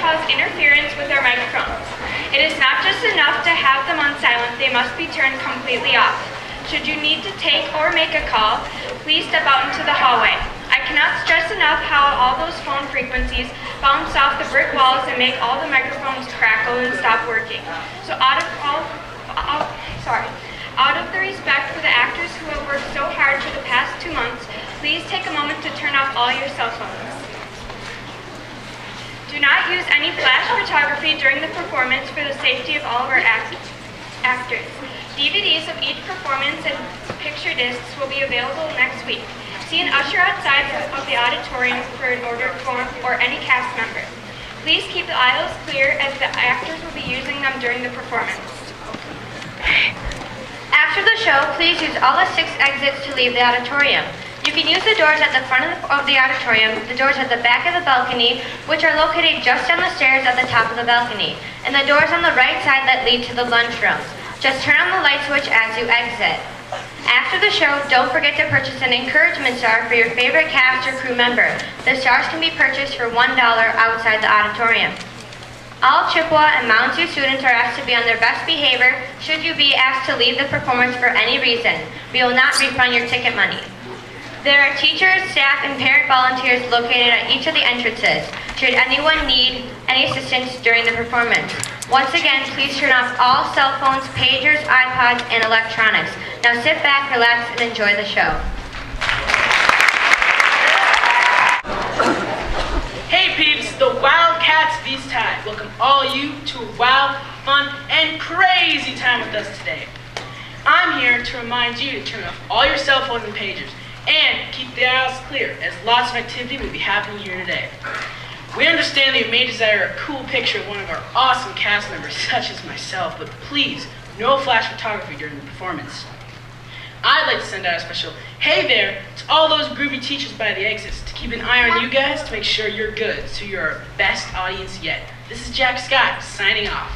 cause interference with our microphones. It is not just enough to have them on silent, they must be turned completely off. Should you need to take or make a call, please step out into the hallway. I cannot stress enough how all those phone frequencies bounce off the brick walls and make all the microphones crackle and stop working. So out of the respect for the actors who have worked so hard for the past 2 months, please take a moment to turn off all your cell phones. Do not use any flash photography during the performance for the safety of all of our actors. DVDs of each performance and picture discs will be available next week. See an usher outside of the auditorium for an order form or any cast member. Please keep the aisles clear as the actors will be using them during the performance. After the show, please use all the 6 exits to leave the auditorium. You can use the doors at the front of the auditorium, the doors at the back of the balcony, which are located just down the stairs at the top of the balcony, and the doors on the right side that lead to the lunchroom. Just turn on the light switch as you exit. After the show, don't forget to purchase an encouragement star for your favorite cast or crew member. The stars can be purchased for $1 outside the auditorium. All Chippewa and Mountain View students are asked to be on their best behavior should you be asked to leave the performance for any reason. We will not refund your ticket money. There are teachers, staff, and parent volunteers located at each of the entrances, should anyone need any assistance during the performance. Once again, please turn off all cell phones, pagers, iPods, and electronics. Now sit back, relax, and enjoy the show. Hey peeps, the Wildcats Feast Time. Welcome all you to a wild, fun, and crazy time with us today. I'm here to remind you to turn off all your cell phones and pagers and keep the aisles clear, as lots of activity will be happening here today. We understand that you may desire a cool picture of one of our awesome cast members, such as myself, but please, no flash photography during the performance. I'd like to send out a special hey there to all those groovy teachers by the exits to keep an eye on you guys to make sure you're good, so you're our best audience yet. This is Jack Scott, signing off.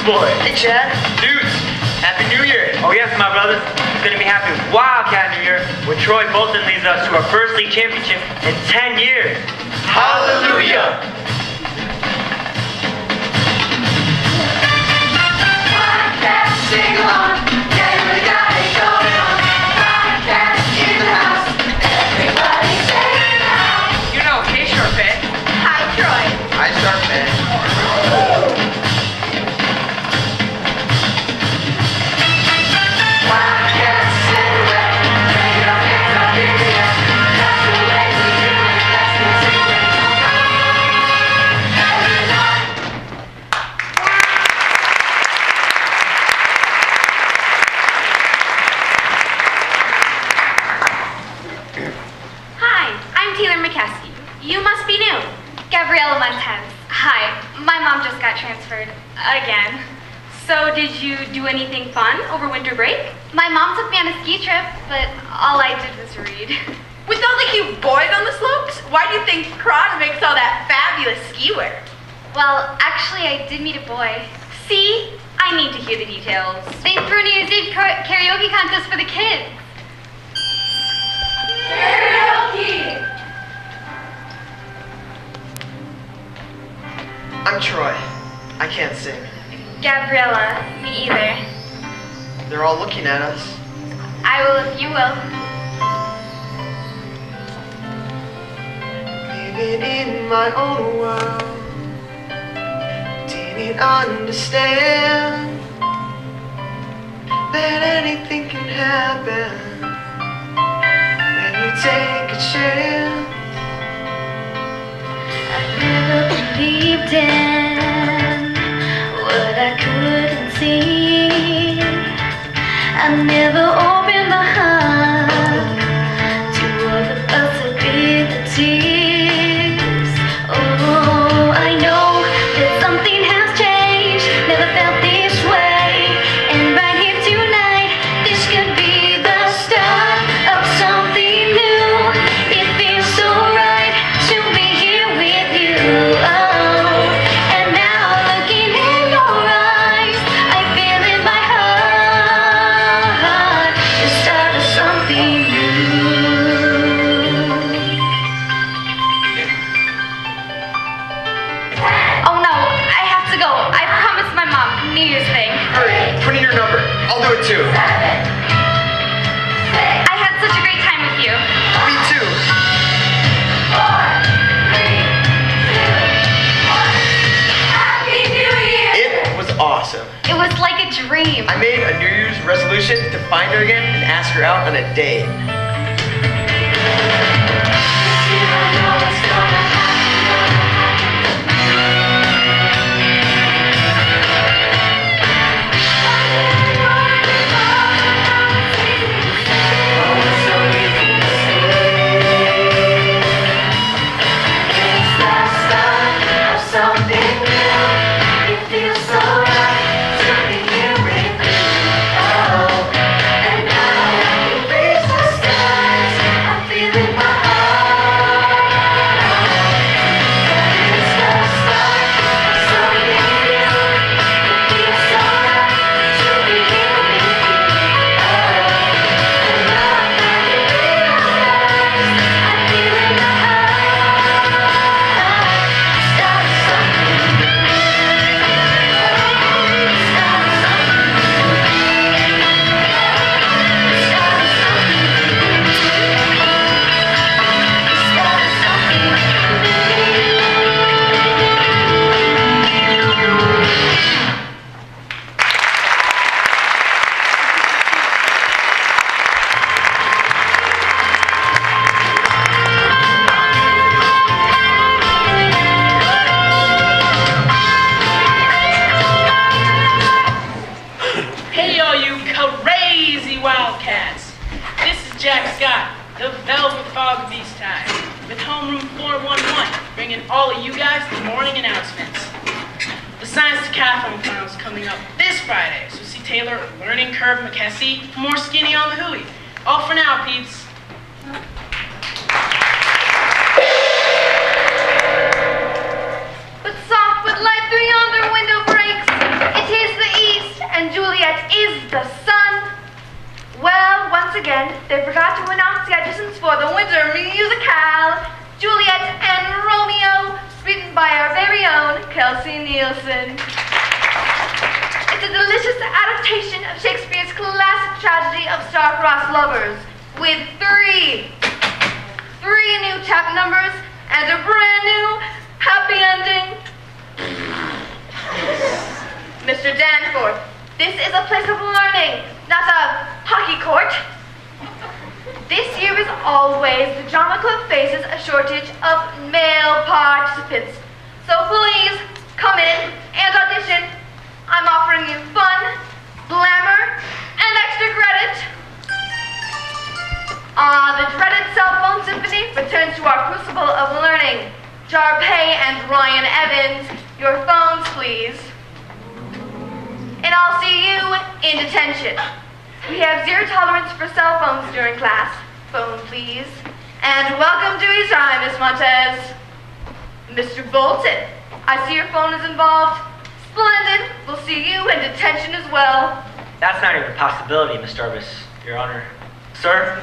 Boy. Hey, Chad. Dudes, Happy New Year. Oh yes, my brothers. It's going to be Happy Wildcat New Year when Troy Bolton leads us to our first league championship in 10 years. Hallelujah. Wildcat, sing along. Yeah, we got it going on. Wildcat in the house. Everybody say it now. You know, hey Sharpet. Hi, Troy. Hi, Sharpet. Hi, my mom just got transferred again. So did you do anything fun over winter break? My mom took me on a ski trip, but all I did was read. With all the cute boys on the slopes, why do you think Prada makes all that fabulous ski wear? Well, actually I did meet a boy. See? I need to hear the details. They threw a New Year's Eve karaoke contest for the kids. Karaoke! I'm Troy. I can't sing. Gabriella, me either. They're all looking at us. I will if you will. Living in my own world, didn't understand that anything can happen when you take a chance. I've never believed in what I couldn't see. I never opened my heart to all the possibilities. Oh, I know that something has changed. Never felt this way. And right here tonight, this could be the start of something new. It feels so right to be here with you. Oh, and now looking in your eyes, I feel in my heart the start of something new. Oh no, I have to go. I promised my mom New Year's thing. Hurry, put in your number. I'll do it too. I had such a great time with you. Me too. Happy New Year! It was awesome. It was like a dream. I made a New Year's resolution to find her again and ask her out on a date. Hey, all you crazy wildcats. This is Jack Scott, the Velvet Fog of East Time, with Homeroom 411, bringing all of you guys the morning announcements. The Science Decathlon Finals coming up this Friday, so see Taylor Learning Curve McKessie for more skinny on the hooey. All for now, peeps. But soft with light through yonder window breaks. It is the east, and Juliet is the sun. Well, once again, they forgot to announce the auditions for the winter musical, Juliet and Romeo, written by our very own Kelsey Nielsen. It's a delicious adaptation of Shakespeare's classic tragedy of star-crossed lovers, with three new tap numbers and a brand new happy ending. Mr. Danforth, this is a place of learning, not a hockey court. This year, as always, the drama club faces a shortage of male participants. So please, come in and audition. I'm offering you fun, glamour, and extra credit. The dreaded cell phone symphony returns to our crucible of learning. Jarpay and Ryan Evans, your phones, please. And I'll see you in detention. We have zero tolerance for cell phones during class. Phone, please. And welcome to East Time, Miss Montez. Mr. Bolton, I see your phone is involved. Splendid. We'll see you in detention as well. That's not even a possibility, Miss Jarvis, Your Honor. Sir?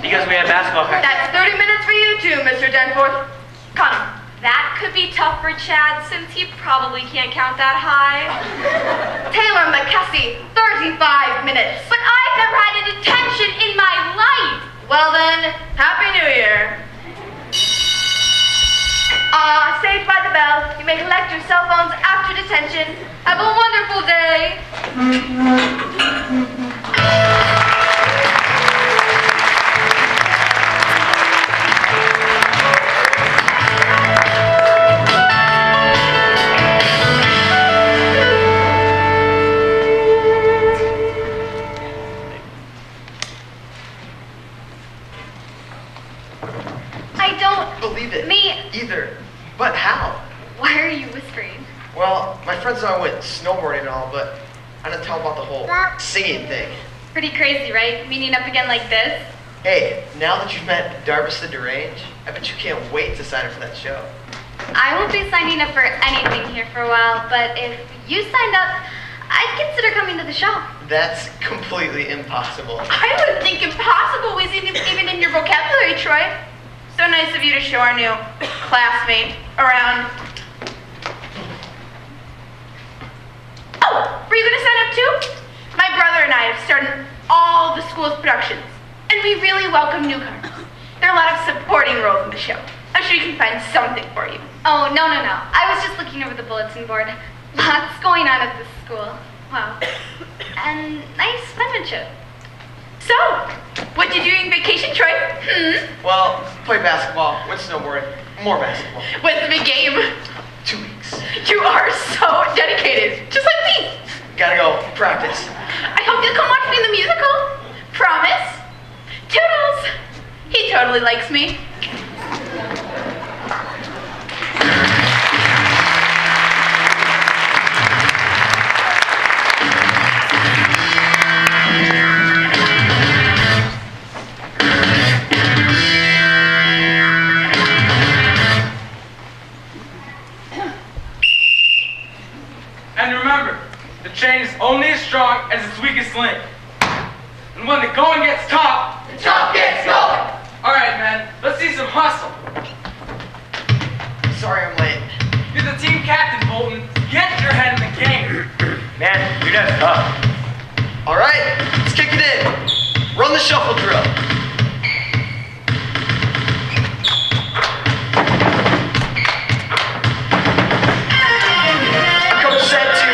Because we have basketball practice. That's 30 minutes for you too, Mr. Danforth. Connor. That could be tough for Chad since he probably can't count that high. Taylor McKessie, 35 minutes. But I've never had a detention in my life. Well then, Happy New Year. Saved by the bell. You may collect your cell phones after detention. Have a wonderful day. But how? Why are you whispering? Well, my friends know I went snowboarding and all, but I didn't tell them about the whole singing thing. Pretty crazy, right? Meeting up again like this? Hey, now that you've met Darvis the Deranged, I bet you can't wait to sign up for that show. I won't be signing up for anything here for a while, but if you signed up, I'd consider coming to the show. That's completely impossible. I would think impossible was even in your vocabulary, Troy. So nice of you to show our new classmate around. Oh, were you going to sign up too? My brother and I have started all the school's productions, and we really welcome newcomers. There are a lot of supporting roles in the show. I'm sure you can find something for you. Oh, no. I was just looking over the bulletin board. Lots going on at this school. Wow. And nice penmanship. So, what did you do in vacation, Troy? Well, play basketball, went snowboarding, more basketball. What's the big game? 2 weeks. You are so dedicated, just like me. Gotta go practice. I hope you'll come watch me in the musical. Promise? Toodles! He totally likes me. And remember, the chain is only as strong as its weakest link. And when the going gets tough, The top gets going. all right, man, let's see some hustle. Sorry I'm late. You're the team captain, Bolton. Get your head in the game. Man, you're just tough. All right, let's kick it in. Run the shuffle drill. Coach said to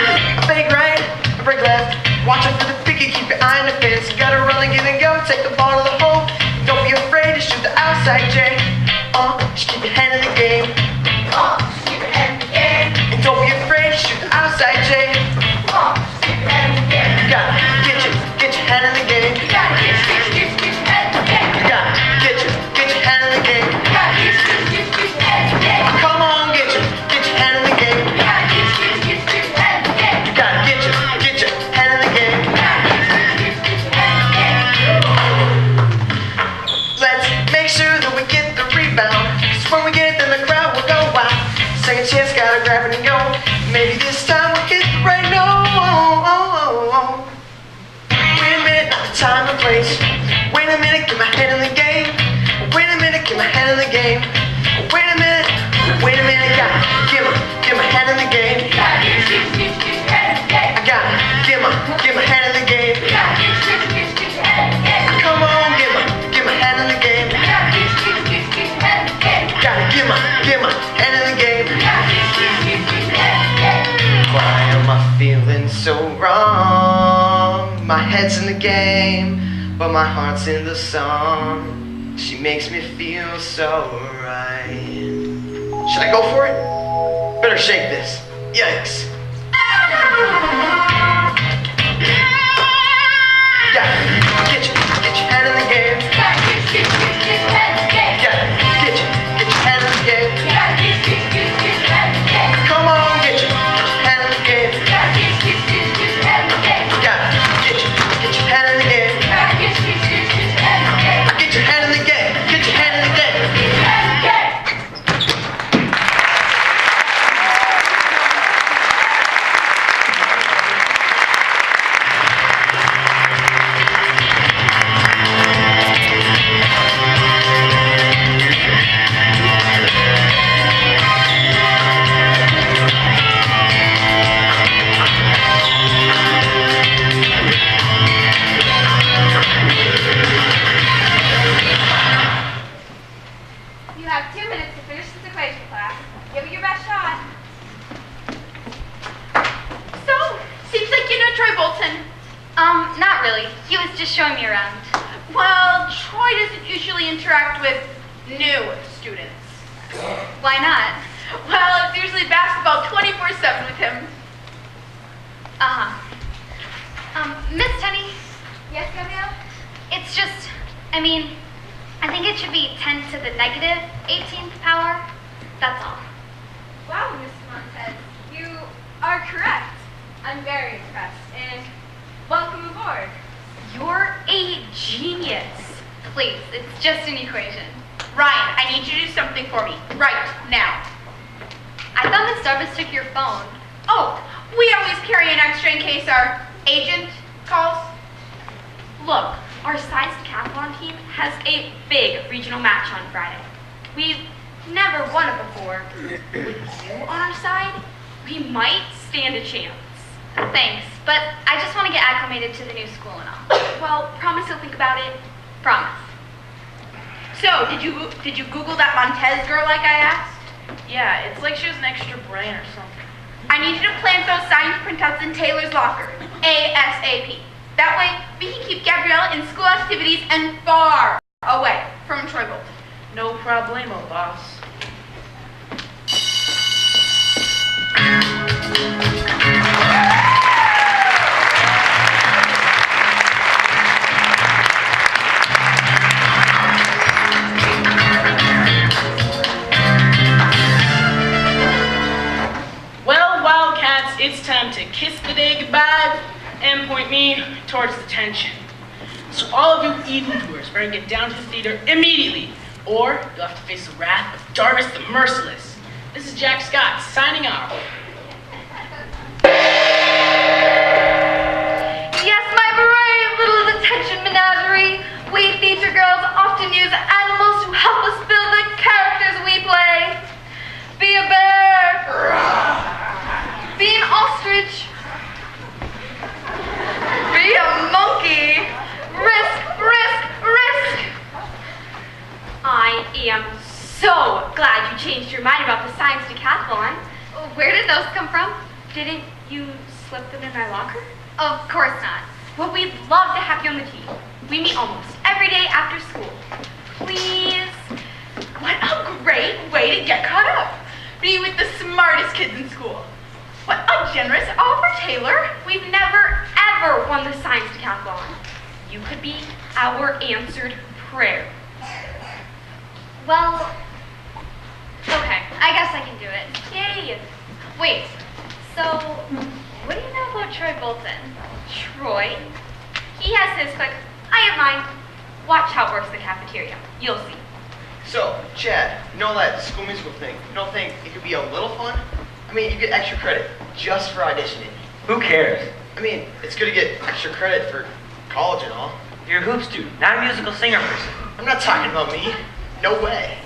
fake right, break left. Watch out for the picket, keep your eye on the fence. You gotta run and get and go, take the ball to the hole. Don't be afraid to shoot the outside, Jay. Just keep your hand in the game. Just keep your head in the game. And don't be afraid to shoot the outside, Jay. Just keep your head in the game. You gotta get your hand in the game. You gotta get your head in the game. You gotta get your hand in the game. You gotta get your head in the game. Come on, get your hand in the game. You gotta get your head in the game. You gotta get your hand in the game. You gotta get your head in the game. Let's make sure that we get the rebound. 'Cause when we get it, then the crowd will go wild. Second chance, gotta grab it and go. Maybe this time we'll hit the right note. Wait a minute, not the time and place. Wait a minute, get my head in the game. Wait a minute, get my head in the game. Wait a minute, gotta get my head in the game. You gotta get your head in the game. I gotta get my head in the game. You gotta get your head in the game. Come on, get my head in the game. You gotta get your head in the game. Gotta get my head in the game. You gotta get your head in the game. Why am I feeling so wrong? My head's in the game, but my heart's in the song. She makes me feel so right. Should I go for it? Better shake this. Yikes. Yeah, get your head in the game. You gotta get your head in the game. Yeah, get your head in the game. You gotta get your head in the game. Come on, get your head in the game. You gotta get your head in the game. Yeah, get your head in the game. You gotta get your head in the game. Get your head in the game. Get your head in the game. Get your head in the game. You have 2 minutes to finish this equation, class. Give it your best shot. So, seems like you know Troy Bolton. Not really. He was just showing me around. Well, Troy doesn't usually interact with new students. Why not? Well, it's usually basketball 24/7 with him. Miss Tenny, Yes, Gabrielle? it's just, I think it should be 10 to the negative 18th power. That's all. correct. I'm very impressed, and welcome aboard. You're a genius. Please, it's just an equation. Ryan, I need you to do something for me, right now. I thought Miss Jarvis took your phone. Oh, we always carry an extra in case our agent calls. Look, our science decathlon team has a big regional match on Friday. We've never won it before. With you on our side, we might stand a chance. Thanks, but I just want to get acclimated to the new school and all. Well, promise you'll think about it. Promise. So, did you Google that Montez girl like I asked? Yeah, it's like she has an extra brain or something. I need you to plant those signed printouts in Taylor's locker, ASAP. That way, we can keep Gabriella in school activities and far away from Troy Bolton. No problemo, boss. Well, Wildcats, it's time to kiss the day goodbye and point me towards detention. So all of you evildoers better get down to the theater immediately, or you'll have to face the wrath of Jarvis the Merciless. This is Jack Scott, signing off. Yes, my brave little detention menagerie. We theater girls often use animals to help us build the characters we play. Be a bear. Be an ostrich. Be a monkey. Risk, risk, risk. I am so glad you changed your mind about the science decathlon. Where did those come from? Didn't you slip them in my locker? Of course not. Well, we'd love to have you on the team. We meet almost every day after school. Please? What a great way to get caught up. Be with the smartest kids in school. What a generous offer, Taylor. We've never, ever won the science decathlon. You could be our answered prayer. Well, okay, I guess I can do it. Yay! Wait, so what do you know about Troy Bolton? Troy? He has his quick, I have mine. Watch how it works in the cafeteria. You'll see. So, Chad, you know that school musical thing? You don't think it could be a little fun? I mean, you get extra credit just for auditioning. Who cares? I mean, it's good to get extra credit for college and all. You're a hoop student, not a musical singer person. I'm not talking about me. No way.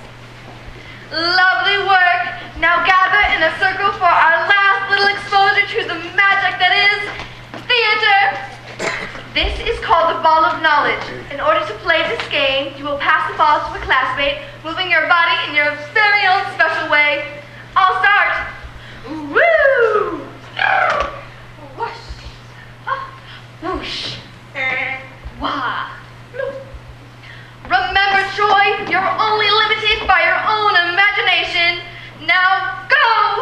Lovely work. Now gather in a circle for our last little exposure to the magic that is theater. This is called the ball of knowledge. In order to play this game, you will pass the ball to a classmate, moving your body in your very own special way. I'll start. Woo! Whoosh. Whoosh. Wah. Remember, Troy, you're only limited by your own imagination. Now go!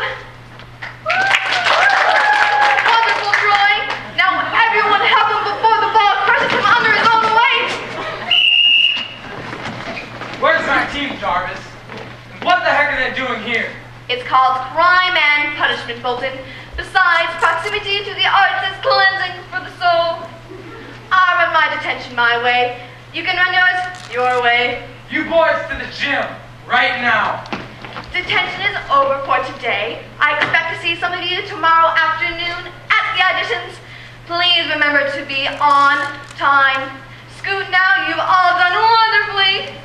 Wonderful, Troy. Now everyone help him before the ball crushes him under his own weight. Where's my team, Jarvis? And what the heck are they doing here? It's called crime and punishment, Bolton. Besides, proximity to the arts is cleansing for the soul. I run my detention my way. You can run yours your way. You boys to the gym, right now. Detention is over for today. I expect to see some of you tomorrow afternoon at the auditions. Please remember to be on time. Scoot now, you've all done wonderfully.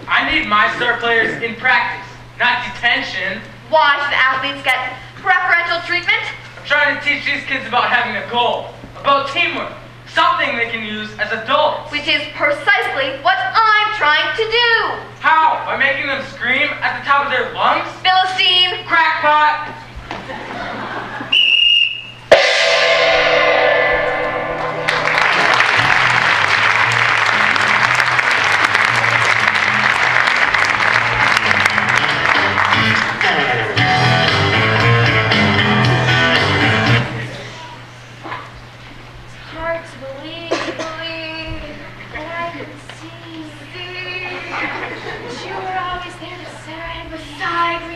I need my star players in practice, not detention. Why should athletes get preferential treatment? I'm trying to teach these kids about having a goal, about teamwork, something they can use as adults. Which is precisely what I'm trying to do. How? By making them scream at the top of their lungs? Philistine. Crackpot! Hard to believe, that I could see that you were always there to sit right beside me.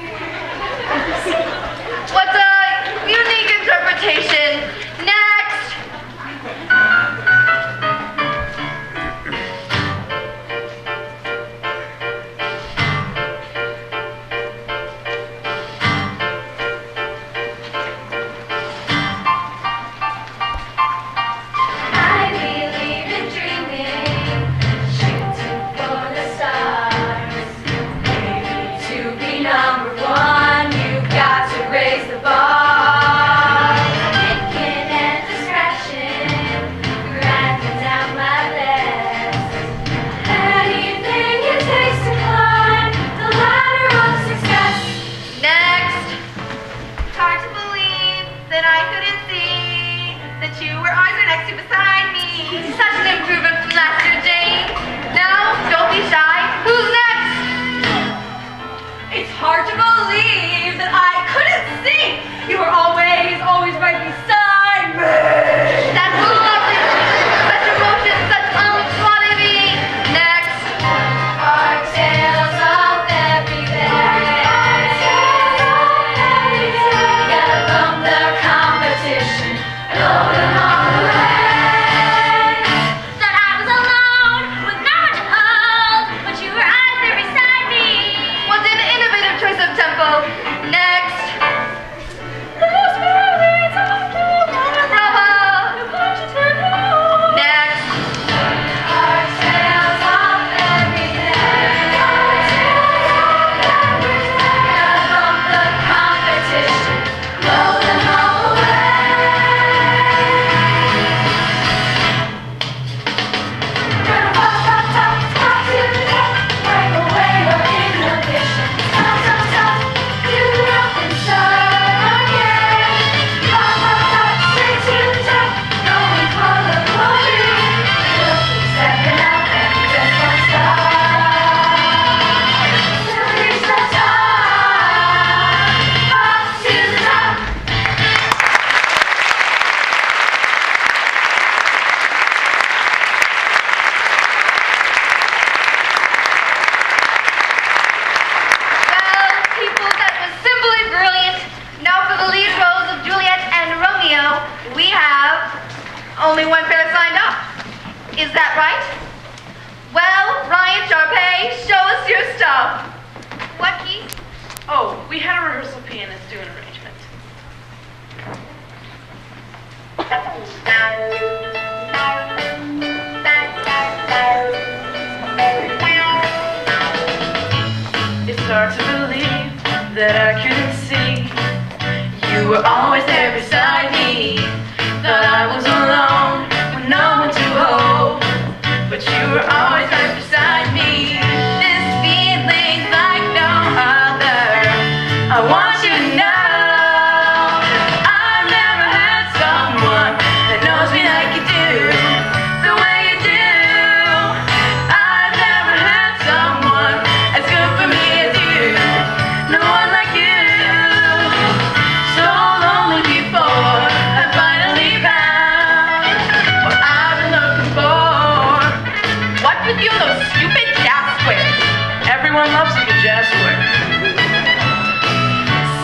universal pianist do an arrangement. It's hard to believe that I couldn't see. You were always there beside me. Thought I was alone with no one to hold, but you were always right beside me. This feeling's like no other. I want you to know I've never had someone that knows me like you do, the way you do. I've never had someone as good for me as you. No one like you. So lonely before I finally found what I've been looking for. What's with you and those stupid jazz squares? Everyone loves a good jazz square.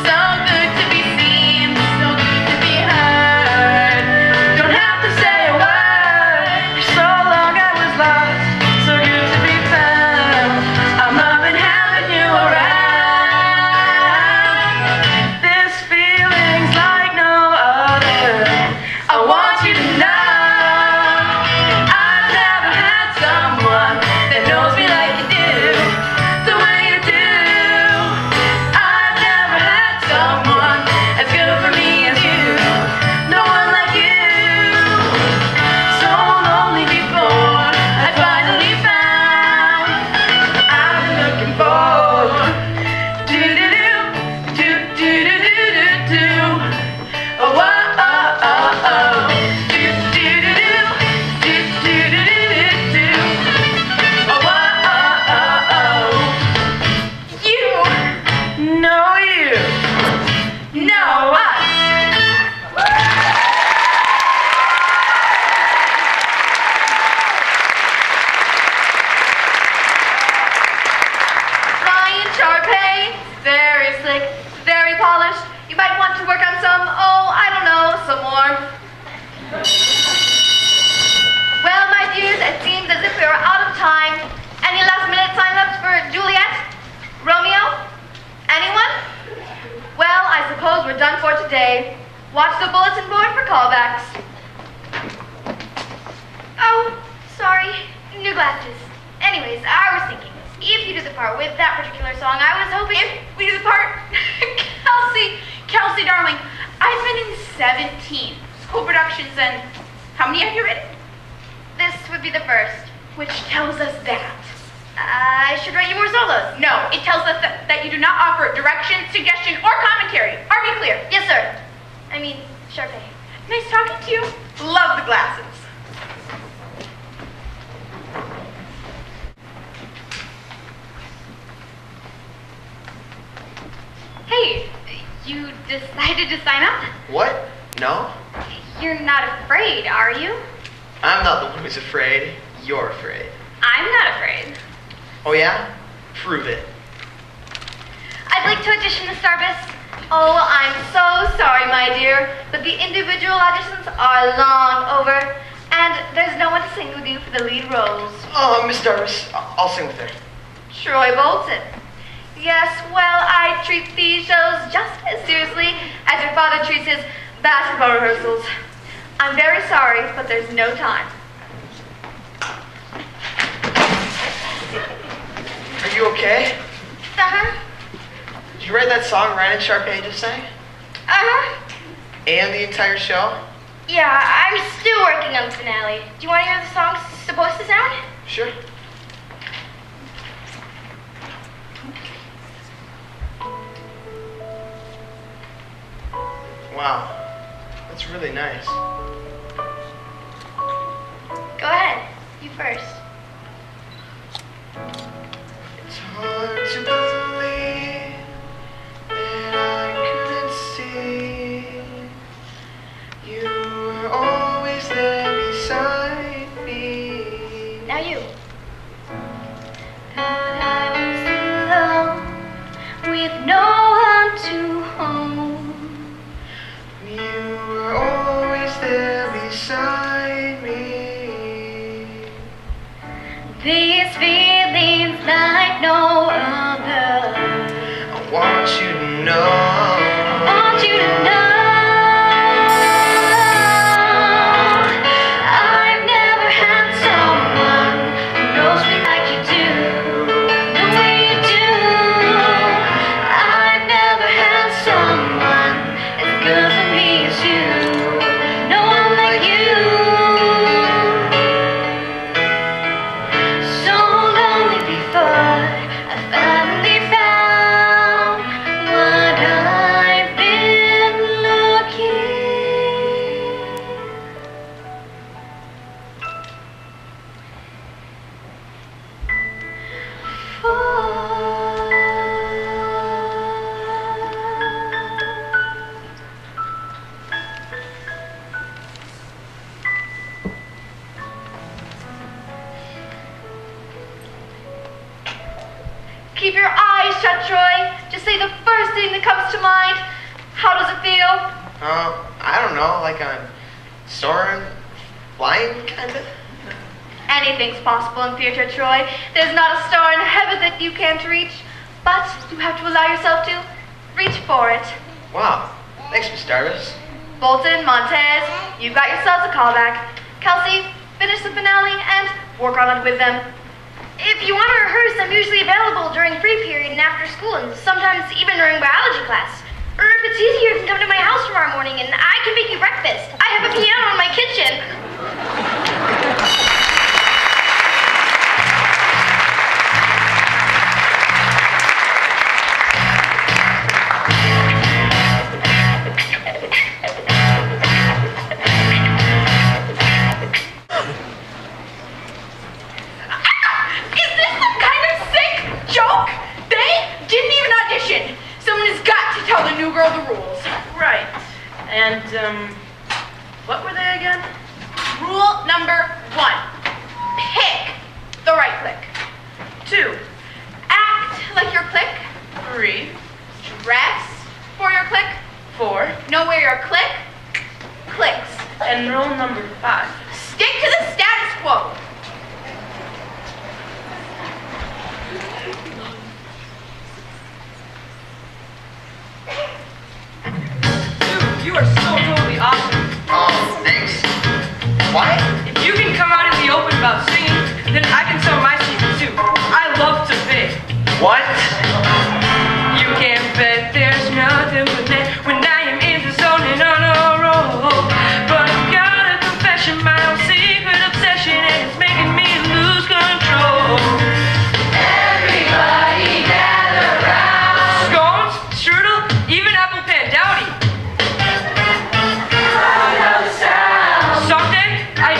So good to be seen, so good to be heard. Don't have to say a word. For so long I was lost, so good to be found. I'm loving having you around. This feeling's like no other. I want you to know I've never had someone that knows me like you do, the way you do. I've never had someone as good for me as you. No one like you. So lonely before I finally found what I've been looking for. Do do do do do do do do. Oh oh oh oh oh. Do do do do do do do do. Oh oh oh oh. You know us. Ryan Sharpay, very slick, very polished. You might want to work on some, I don't know, some more. Well, my dears, it seems as if we are out of time. Any last-minute sign-ups for Juliet? Romeo? Anyone? Well, I suppose we're done for today. Watch the bulletin board for callbacks. Oh, sorry, new glasses. Anyways, I was thinking, if you do the part with that particular song, I was hoping... If we do the part... Kelsey, darling, I've been in 17 school productions, and how many have you written? This would be the first. Which tells us that. I should write you more solos. No, it tells us that you do not offer direction, suggestion, or commentary. Are we clear? Yes, sir. I mean, Sharpay. Nice talking to you. Love the glasses. Hey, you decided to sign up? What? No? You're not afraid, are you? I'm not the one who's afraid. You're afraid. I'm not afraid. Oh yeah? Prove it. I'd like to audition the Starbus. Oh, I'm so sorry, my dear, but the individual auditions are long over, and there's no one to sing with you for the lead roles. Oh, Miss Darvis, I'll sing with her. Troy Bolton. Yes, well, I treat these shows just as seriously as your father treats his basketball rehearsals. I'm very sorry, but there's no time. Are you okay? Uh-huh. Did you write that song Ryan and Sharpay just sang? Uh-huh. And the entire show? Yeah, I'm still working on the finale. Do you want to hear how the song's supposed to sound? Sure. Wow, that's really nice. Go ahead. You first. It's hard to believe that I couldn't see you were always there beside me. Now you. I was alone with no one to hold. You were always there beside me. These feelings like no other. I want you to know keep your eyes shut, Troy. Just say the first thing that comes to mind. How does it feel? I don't know, like I'm soaring, flying, kinda. Anything's possible in theater, Troy. There's not a star in heaven that you can't reach, but you have to allow yourself to reach for it. Wow, thanks, Miss Jarvis. Bolton, Montez, you've got yourselves a callback. Kelsey, finish the finale and work on it with them. If you want to rehearse, I'm usually available during free period and after school, and sometimes even during biology class. Or if it's easier, you can come to my house tomorrow morning and I can make you breakfast. I have a piano in my kitchen. Is this some kind of sick joke? They didn't even audition. Someone has got to tell the new girl the rules. Right. And, what were they again? Rule number 1. Pick the right click. 2. Act like your click. 3, Dress for your click. 4, Know where your click clicks. and rule number 5. Stick to the status quo. Dude, you are so totally awesome. Oh, thanks. What? If you can come out in the open about singing, then I can tell my secret too. I love to bake. What? You can't bet there's nothing but that when I am in the zone and on a roll. But I've got a confession, my own secret obsession, and it's making me lose control. Everybody gather round. Scones, strudel, even apple pan dowdy. I love the sound. Someday I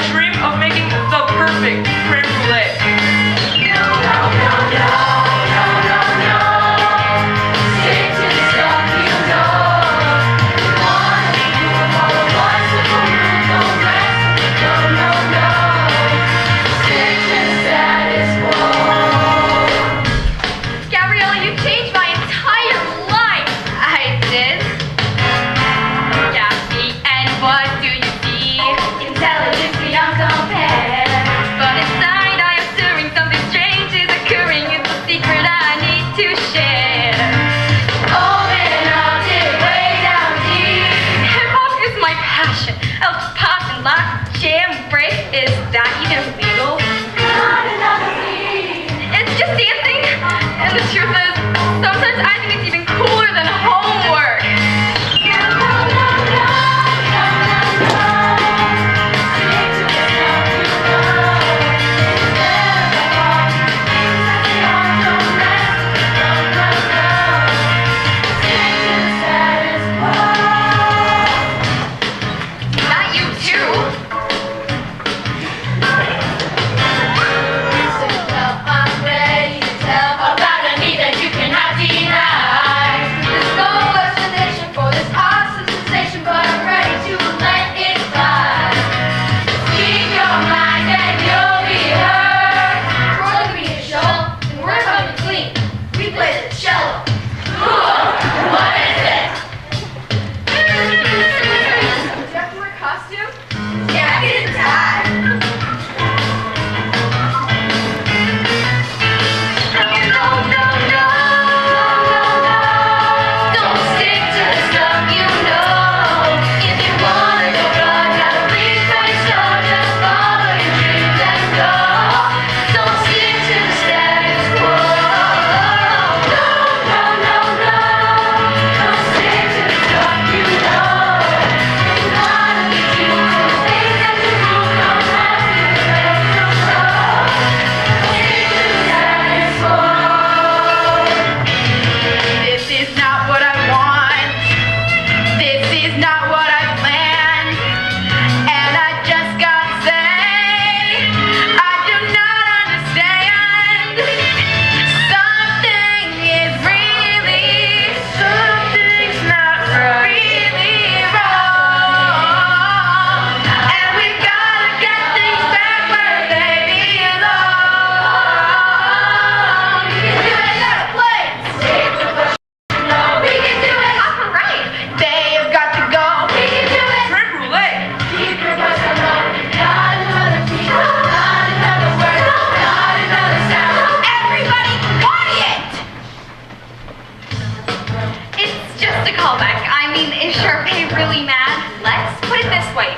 Callback. I mean, is Sharpay really mad? Let's put it this way.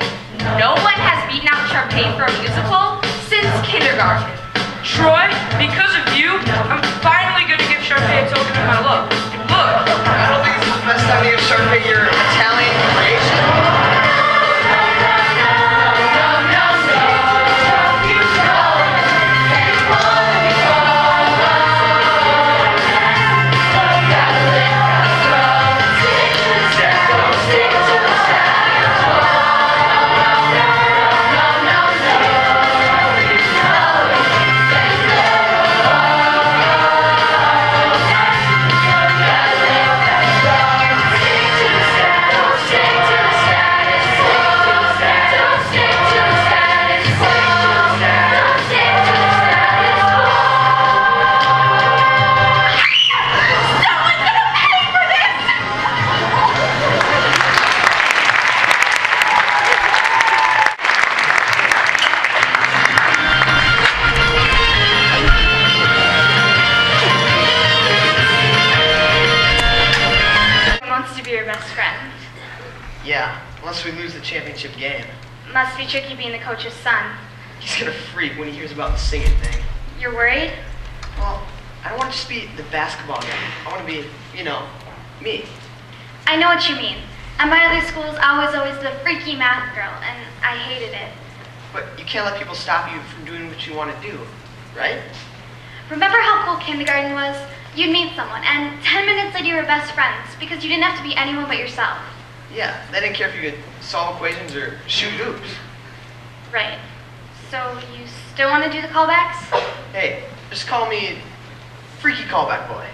No one has beaten out Sharpay for a musical since kindergarten. Troy, because of you, I'm finally gonna give Sharpay a token of my love. Look. I don't think this is the best time to give Sharpay your Italian creation. Yeah, unless we lose the championship game. Must be tricky being the coach's son. He's gonna freak when he hears about the singing thing. You're worried? Well, I don't want to just be the basketball guy. I want to be, you know, me. I know what you mean. At my other schools, I was always the freaky math girl, and I hated it. But you can't let people stop you from doing what you want to do, right? Remember how cool kindergarten was? You'd meet someone, and 10 minutes later you were best friends, because you didn't have to be anyone but yourself. Yeah, they didn't care if you could solve equations or shoot hoops. Right. So you still want to do the callbacks? Hey, just call me Freaky Callback Boy.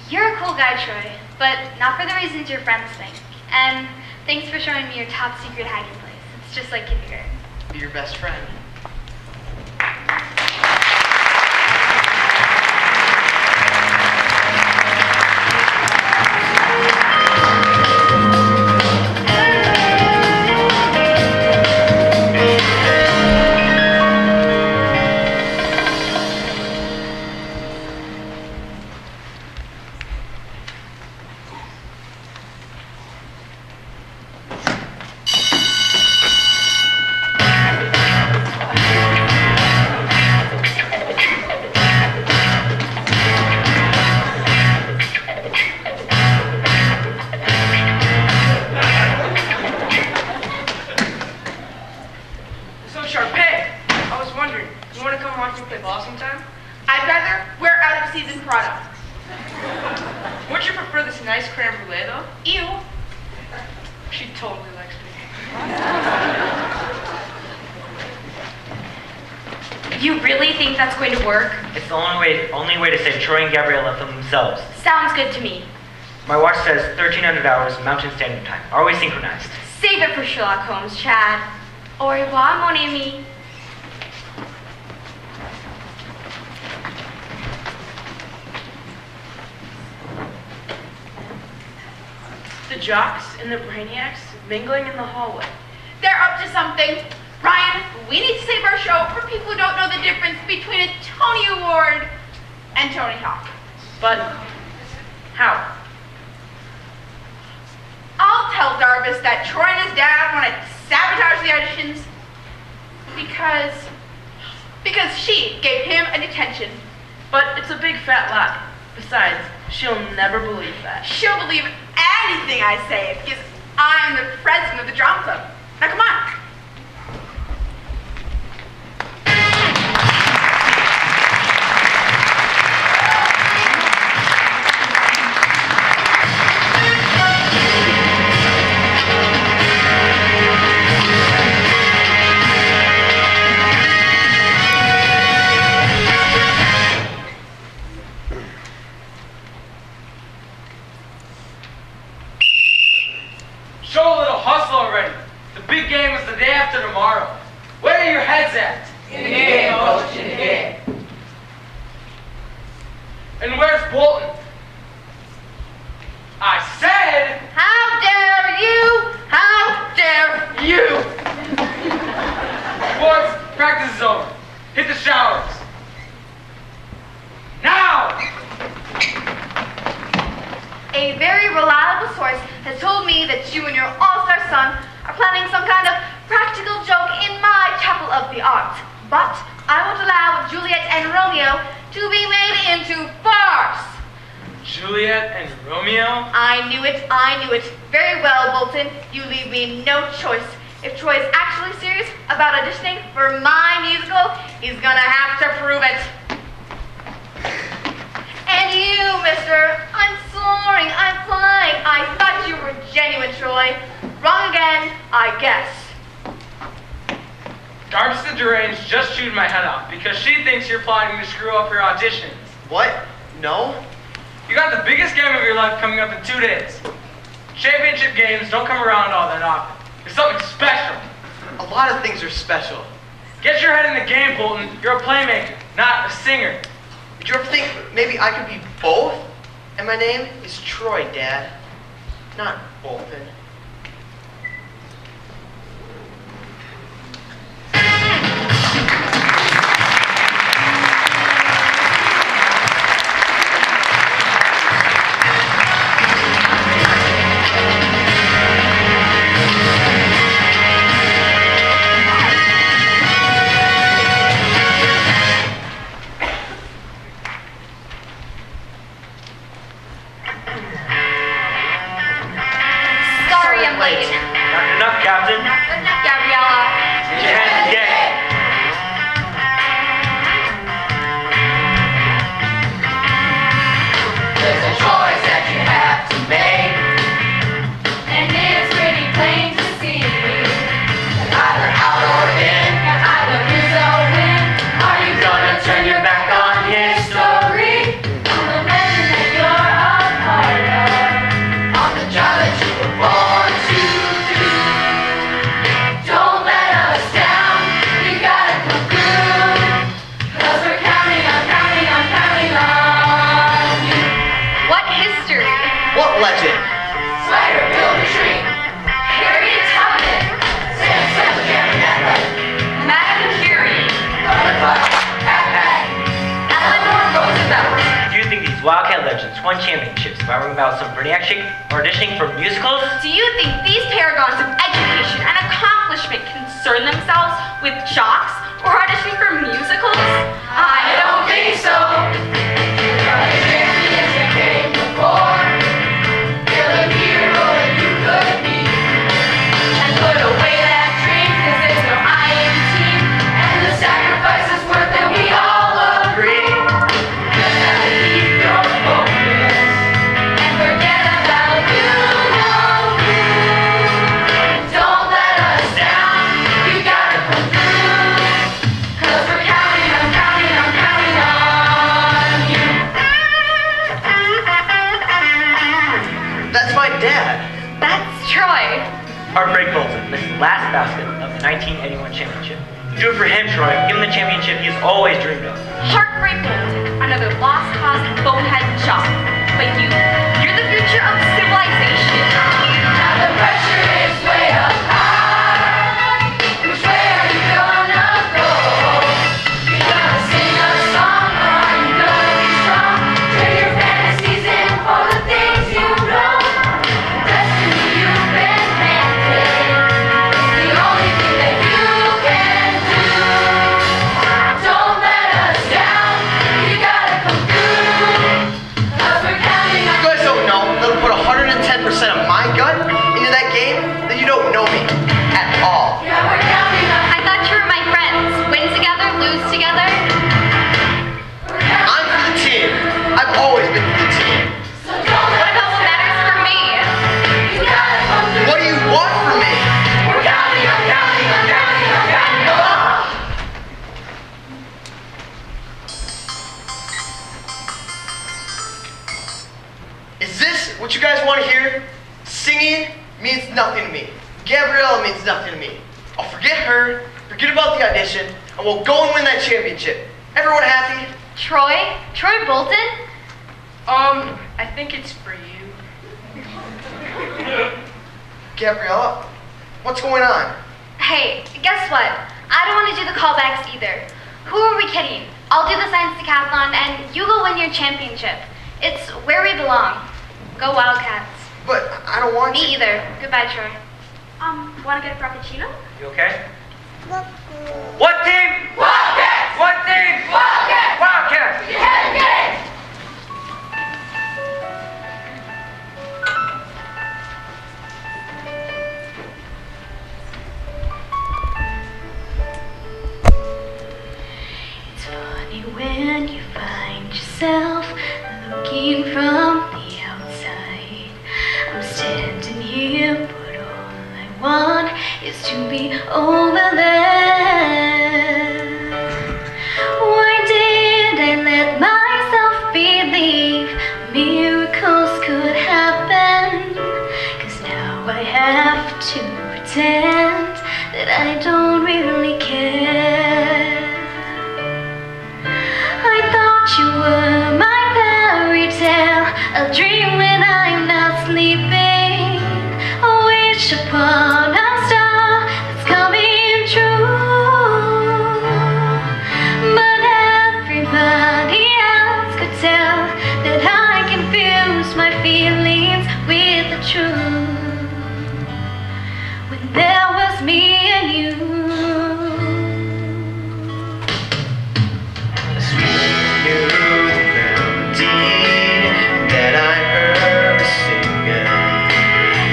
You're a cool guy, Troy, but not for the reasons your friends think. And thanks for showing me your top secret hiding place. It's just like kindergarten. Be your best friend. I'd rather wear out-of-season product. Would you prefer this nice creme brulee, though? Ew. She totally likes me. You really think that's going to work? It's the only way to save Troy and Gabriella from themselves. Sounds good to me. My watch says 1300 hours Mountain Standard Time. Are we synchronized? Save it for Sherlock Holmes, Chad. Au revoir, mon ami. The jocks and the brainiacs mingling in the hallway. They're up to something. Ryan, we need to save our show for people who don't know the difference between a Tony Award and Tony Hawk. But how? I'll tell Darvis that Troy and his dad want to sabotage the auditions because she gave him a detention. But it's a big fat lie. Besides, she'll never believe that. She'll believe anything I say because I'm the president of the drama club. Now come on. Show a little hustle already. The big game is the day after tomorrow. Where are your heads at? In the game, coach, in the game. And where's Bolton? I said... How dare you? How dare you? Boys, practice is over. Hit the showers. Now! A very reliable source has told me that you and your all-star son are planning some kind of practical joke in my chapel of the arts. But I won't allow Juliet and Romeo to be made into farce. Juliet and Romeo? I knew it. Very well, Bolton. You leave me no choice. If Troy is actually serious about auditioning for my musical, he's gonna have to prove it. And you, mister, I'm soaring, I'm flying. I thought you were genuine, Troy. Wrong again, I guess. Dark's the deranged just chewed my head off because she thinks you're plotting to screw up her auditions. What? No? You got the biggest game of your life coming up in 2 days. Championship games don't come around all that often. It's something special. A lot of things are special. Get your head in the game, Bolton. You're a playmaker, not a singer. Did you ever think maybe I could be both? And my name is Troy, Dad. Not Bolton. Sorry I'm late. Not enough, Captain. Gabriella. Get your hands in the game. There's a choice that you have to make, and it's pretty plain to see. Either out or in, either lose or win. Are you gonna turn your back on history, on the legend that you're a part of, on the job that you were born to do? Don't let us down, you gotta come through, 'cause we're counting on you. What history? What legend? Spider, build a tree. Harriet Tubman. Sam Sandler, Jeremy Nadler. Madame Curie. Butterfly. Callback. Eleanor Roosevelt. Do you think these Wildcat legends won championships by worrying about some Brainiac chick or auditioning for musicals? Do you think these paragons of education and accomplishment concern themselves with jocks or auditioning for musicals? I don't think so. The champions that came before. You're the hero that you could be. And put away that dream, 'cause there's no I in team. And the sacrifice is worth it, we all agree. Just gotta keep your focus and forget about you. Don't let us down, you gotta come through. 'Cause we're counting on you. That's my dad. That's Troy. Heartbreak Bolton missed the last basket of the 1981 championship. Do it for him, Troy. Give him the championship he's always dreamed of. Heartbreak Bolton, another lost cause bonehead job. But you're the future of civilization. Now the pressure is way up high. Which way are you gonna go? You gonna sing a song or are you gonna be strong? Trade your fantasies in for the things you know. Destiny you've been handed. It's the only thing that you can do. Don't let us down. You gotta come through. 'Cause we're counting on You guys don't know that'll put 110% of my gut into that game, that you don't know me at all. Yeah, we're counting on I thought you were my friends. Win together, lose together. I'm for the team. I've always been for the team. So don't What let about what matters for me? you gotta come through. What do you want from me? We're counting on Is this what you guys want to hear? Singing means nothing to me. Gabriella means nothing to me. I'll forget her, forget about the audition, and we'll go and win that championship. Everyone happy? Troy? Troy Bolton? I think it's for you. Gabriella, what's going on? Hey, guess what? I don't want to do the callbacks either. Who are we kidding? I'll do the science decathlon and you go win your championship. It's where we belong. Go Wildcats. I don't want Me to. either. Goodbye, Troy. Want to get a frappuccino? You okay? What team? Wildcats! What team? Wildcats! Wildcats! Head game! It's funny when you find yourself looking from the outside. I'm standing here, but all I want is to be over there. Why did I let myself believe miracles could happen? 'Cause now I have to pretend that I don't really care. I thought you were my fairy tale, a dream when I'm not sleeping, a wish upon a star that's coming true. But everybody else could tell that I confused my feelings with the truth when there was me and you. Knew the melody that I heard her singing,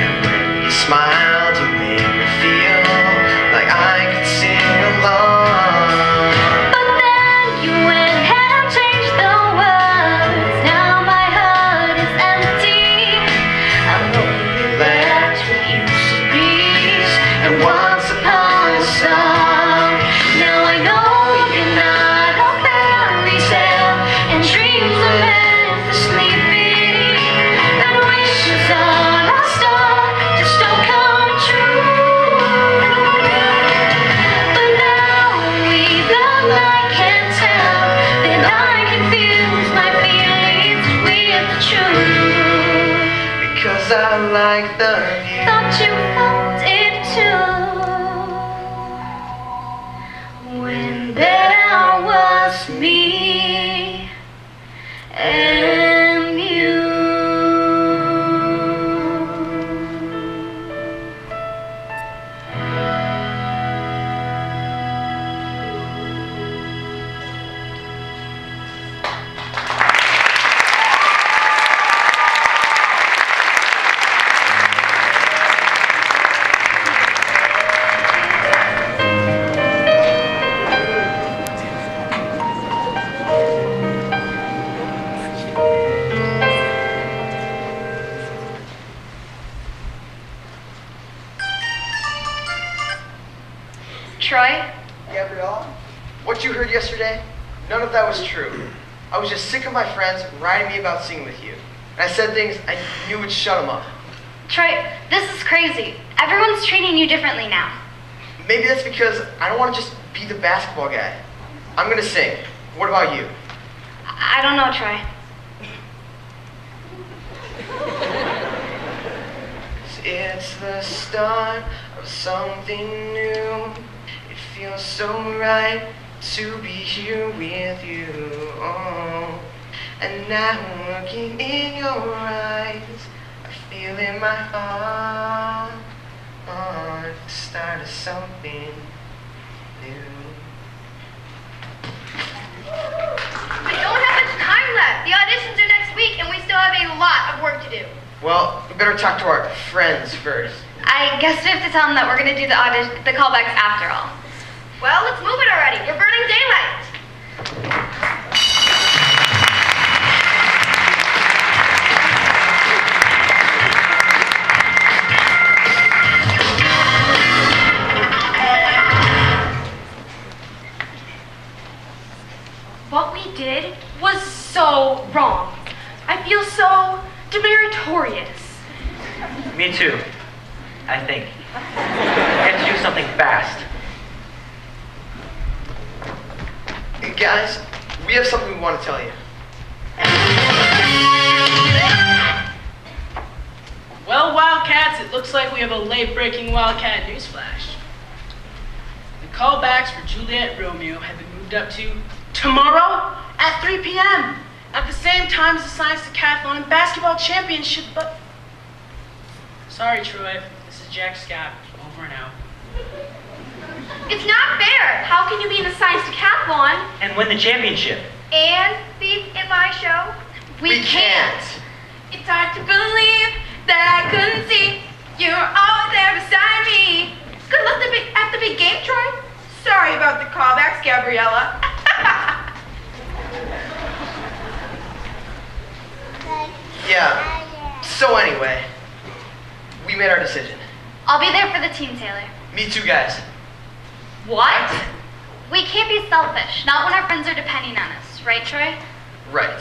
and when you smiled, you made me feel like I could sing along. But then you went and changed the words. Now my heart is empty. I'm only left what used to be. And once upon a song, Now I know you're not a fairy tale, and dreams are meant for sleeping, and wishes on a star just don't come true. But now even I can tell that I confuse my feelings with the truth. because I like the view. Thought you felt it too. When there was me and you. Troy? Gabrielle, what you heard yesterday, none of that was true. I was just sick of my friends writing me about singing with you. And I said things I knew would shut them up. Troy, this is crazy. Everyone's treating you differently now. Maybe that's because I don't want to just be the basketball guy. I'm going to sing. What about you? I don't know, Troy. It's the start of something new. It feels so right to be here with you. Oh. And now looking in your eyes, I feel in my heart, the start of something new. We don't have much time left. The auditions are next week, and we still have a lot of work to do. Well, we better talk to our friends first. I guess we have to tell them that we're going to do the callbacks after all. Well, let's move it already. We're burning daylight. What we did was so wrong. I feel so demeritorious. Me too, I think. We have to do something fast. Hey guys, we have something we want to tell you. Well, Wildcats, it looks like we have a late-breaking Wildcat newsflash. The callbacks for Juliet and Romeo have been moved up to tomorrow at 3 p.m. at the same time as the Science Decathlon and Basketball Championship. But Sorry, Troy. This is Jack Scott. Over and out. It's not fair. How can you be in a science decathlon And win the championship. And be in my show? We can't. It's hard to believe that I couldn't see you're always there beside me. Good luck at the big game, Troy. Sorry about the callbacks, Gabriella. Yeah. So anyway, we made our decision. I'll be there for the team, Taylor. Me too, guys. What? We can't be selfish, not when our friends are depending on us, right, Troy? Right.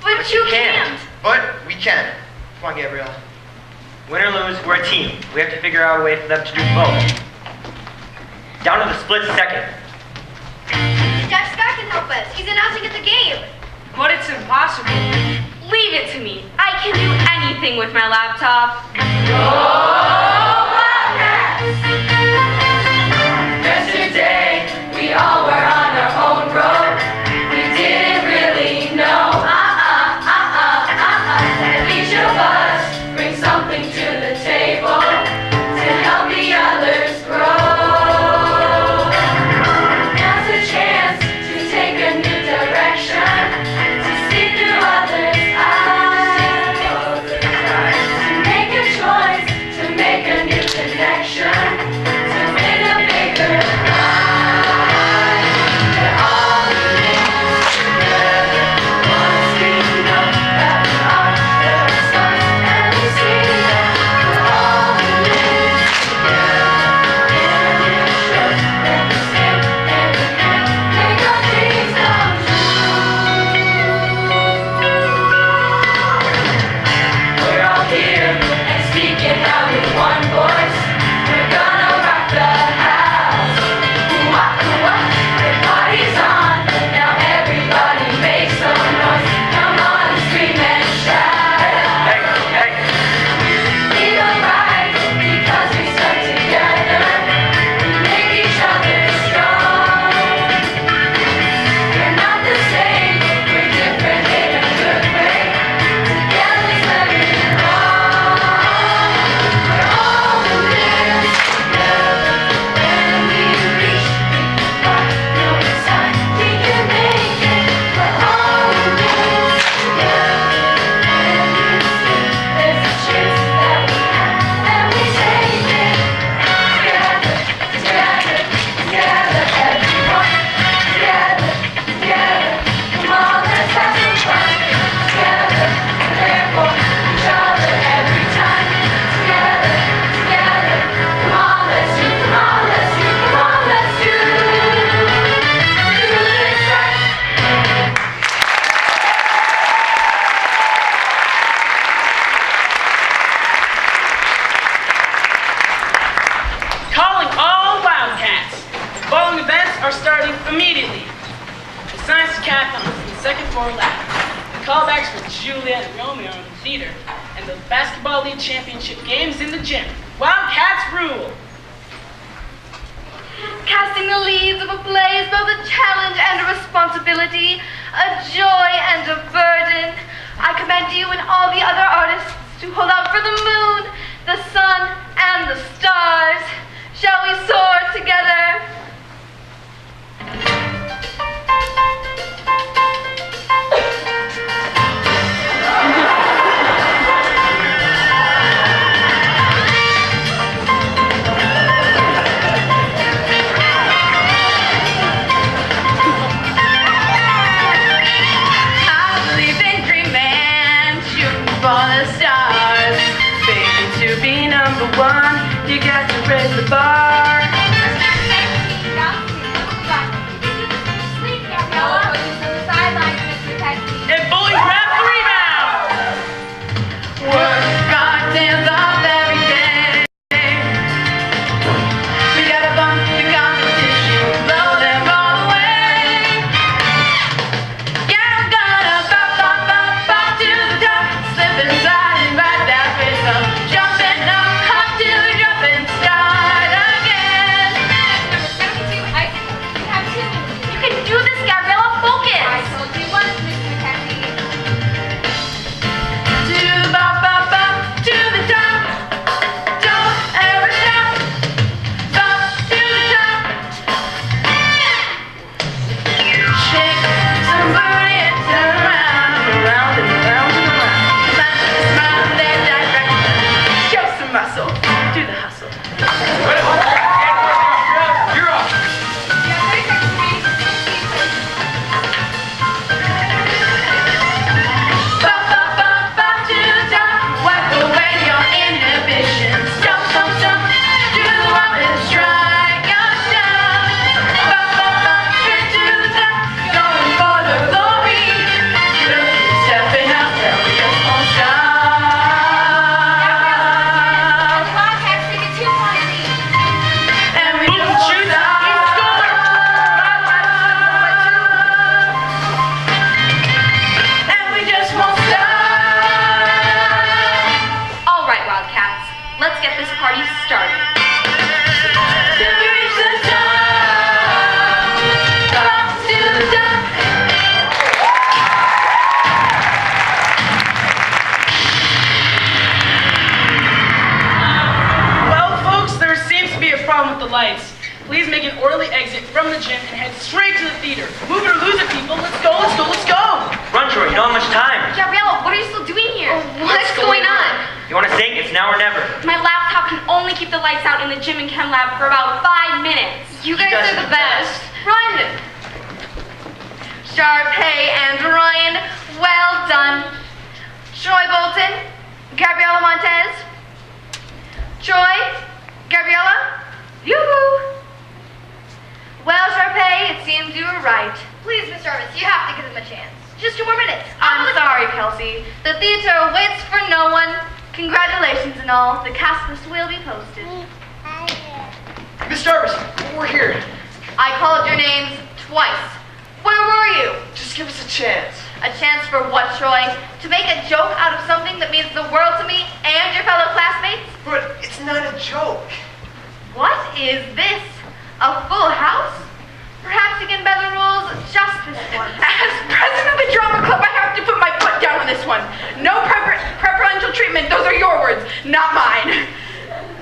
But you can't. But we can. Come on, Gabriella. Win or lose, we're a team. We have to figure out a way for them to do both. Down to the split second. Jack Scott can help us. He's announcing at the game. But it's impossible. Leave it to me. I can do anything with my laptop. Yesterday, we all were on our own road. We didn't really know, that each of us brings something to the table to help the others grow. Now's a chance to take a new direction, to see through others' eyes, to make a choice, to make a new connection, to win a bigger prize. We're all in this together. Once we know that we are the stars and we see that we're all in this together. And it shows that we stand hand in hand, make our dreams come true. We're all here and speaking out with one voice. We're gonna rock the house. Ooh-wah. The party's on. Now everybody make some noise. Come on and scream and shout. Hey. Feel alright because we stuck together. We make each other strong. We're not the same. We're different in a good way. Together's where we belong. We're all in this together. When we reach the far, know it's time we can make it. We're all in this together. When we slip, there's a chance that we have, and we take it. Together, everyone. Together. Come on, let's have some fun. Together, there for each other every time. Together. Come on, let's do. Do this right. Calling all Wildcats. The following events are starting immediately. The Science Decathlon in the second floor lab. The callbacks for Juliet and Romeo in the theater. And the Basketball League Championship games in the gym. Wildcats rule. Casting the leads of a play is both a challenge and a responsibility, a joy and a burden. I commend you and all the other artists to hold out for the moon, the sun, and the stars. Shall we soar together? I believe in dreaming, shooting for the stars. Baby, to be number one, you got to raise the bar. And bully grab the rebound. Work our tails off every day. We gotta bump the competition, blow them all away. Yeah, I'm gonna pop to the top, slip inside and ride that rhythm, jumping up, hop to the jump and start again. hustle. Do the hustle. You're up. Wipe away your inhibitions. Jump, jump, jump. Do the one and strike your shot. Straight to the top. Going for the glory. Stepping out there, we just won't stop. And we just won't stop. And we just won't stop. All right, Wildcats, let's get this party started. Till we reach the top. Top to the top. Well, folks, there seems to be a problem with the lights. Please make an orderly exit from the gym and head straight to the theater. Move it or lose it, people. Let's go, let's go, let's go. Run, Troy, you don't have much time. Gabriella, what are you still doing here? What's going on? You want to sing? It's now or never. My laptop can only keep the lights out in the gym and chem lab for about 5 minutes. You guys are the best. Run! Sharpay and Ryan, well done. Troy Bolton, Gabriella Montez. Troy, Gabriella, yoo-hoo. Well, Sharpay, it seems you were right. Please, Miss Jarvis, you have to give them a chance. Just 2 more minutes. I'm sorry, Kelsey. The theater waits for no one. Congratulations and all. The cast list will be posted. Miss Jarvis, we're here. I called your names twice. Where were you? Just give us a chance. A chance for what, Troy? To make a joke out of something that means the world to me and your fellow classmates? But it's not a joke. What is this? A full house? Perhaps you can bend the rules just this once. As president of the drama club, I have to put my foot down on this one. No preferential treatment. Those are your words, not mine.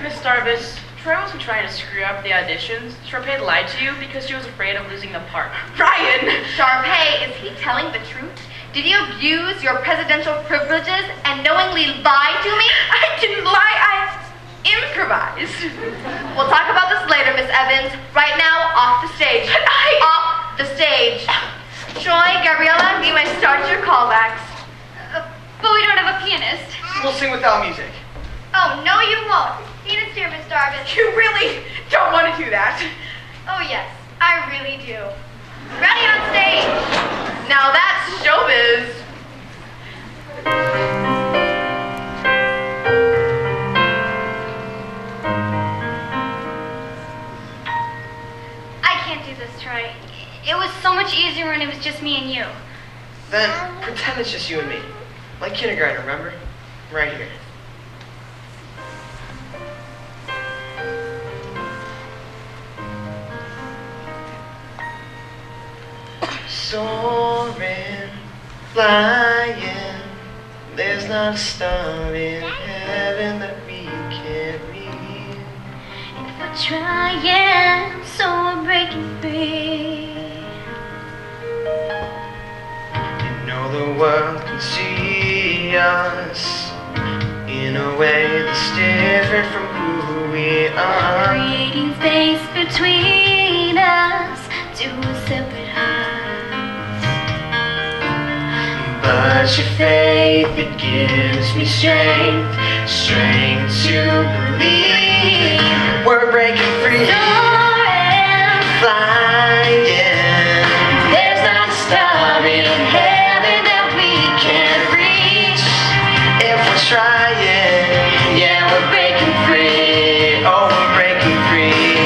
Miss Jarvis, Troy wasn't trying to screw up the auditions. Sharpay lied to you because she was afraid of losing the part. Ryan! Sharpay, is he telling the truth? Did you abuse your presidential privileges and knowingly lie to me? I didn't lie, I improvised. We'll talk about this later, Miss Evans. Right now, off the stage. But off the stage. Troy, Gabriella, you may start your callbacks. But we don't have a pianist. We'll sing without music. Oh, no you won't. Pianist here, Miss Jarvis. You really don't want to do that. Oh, yes, I really do. Ready on stage. Now that's showbiz. I can't do this, Troy. It was so much easier when it was just me and you. Then pretend it's just you and me. Like kindergarten, remember? Right here. Soaring, flying, there's not a star in heaven that we can't reach. If we're trying, so we're breaking free. You know the world can see us in a way that's different from who we are. Creating space between us, two separate hearts. But your faith, it gives me strength, strength to believe we're breaking free. Soaring, Flying, there's not a star in heaven that we can't reach. if we're trying, yeah, we're breaking free. Oh, we're breaking free.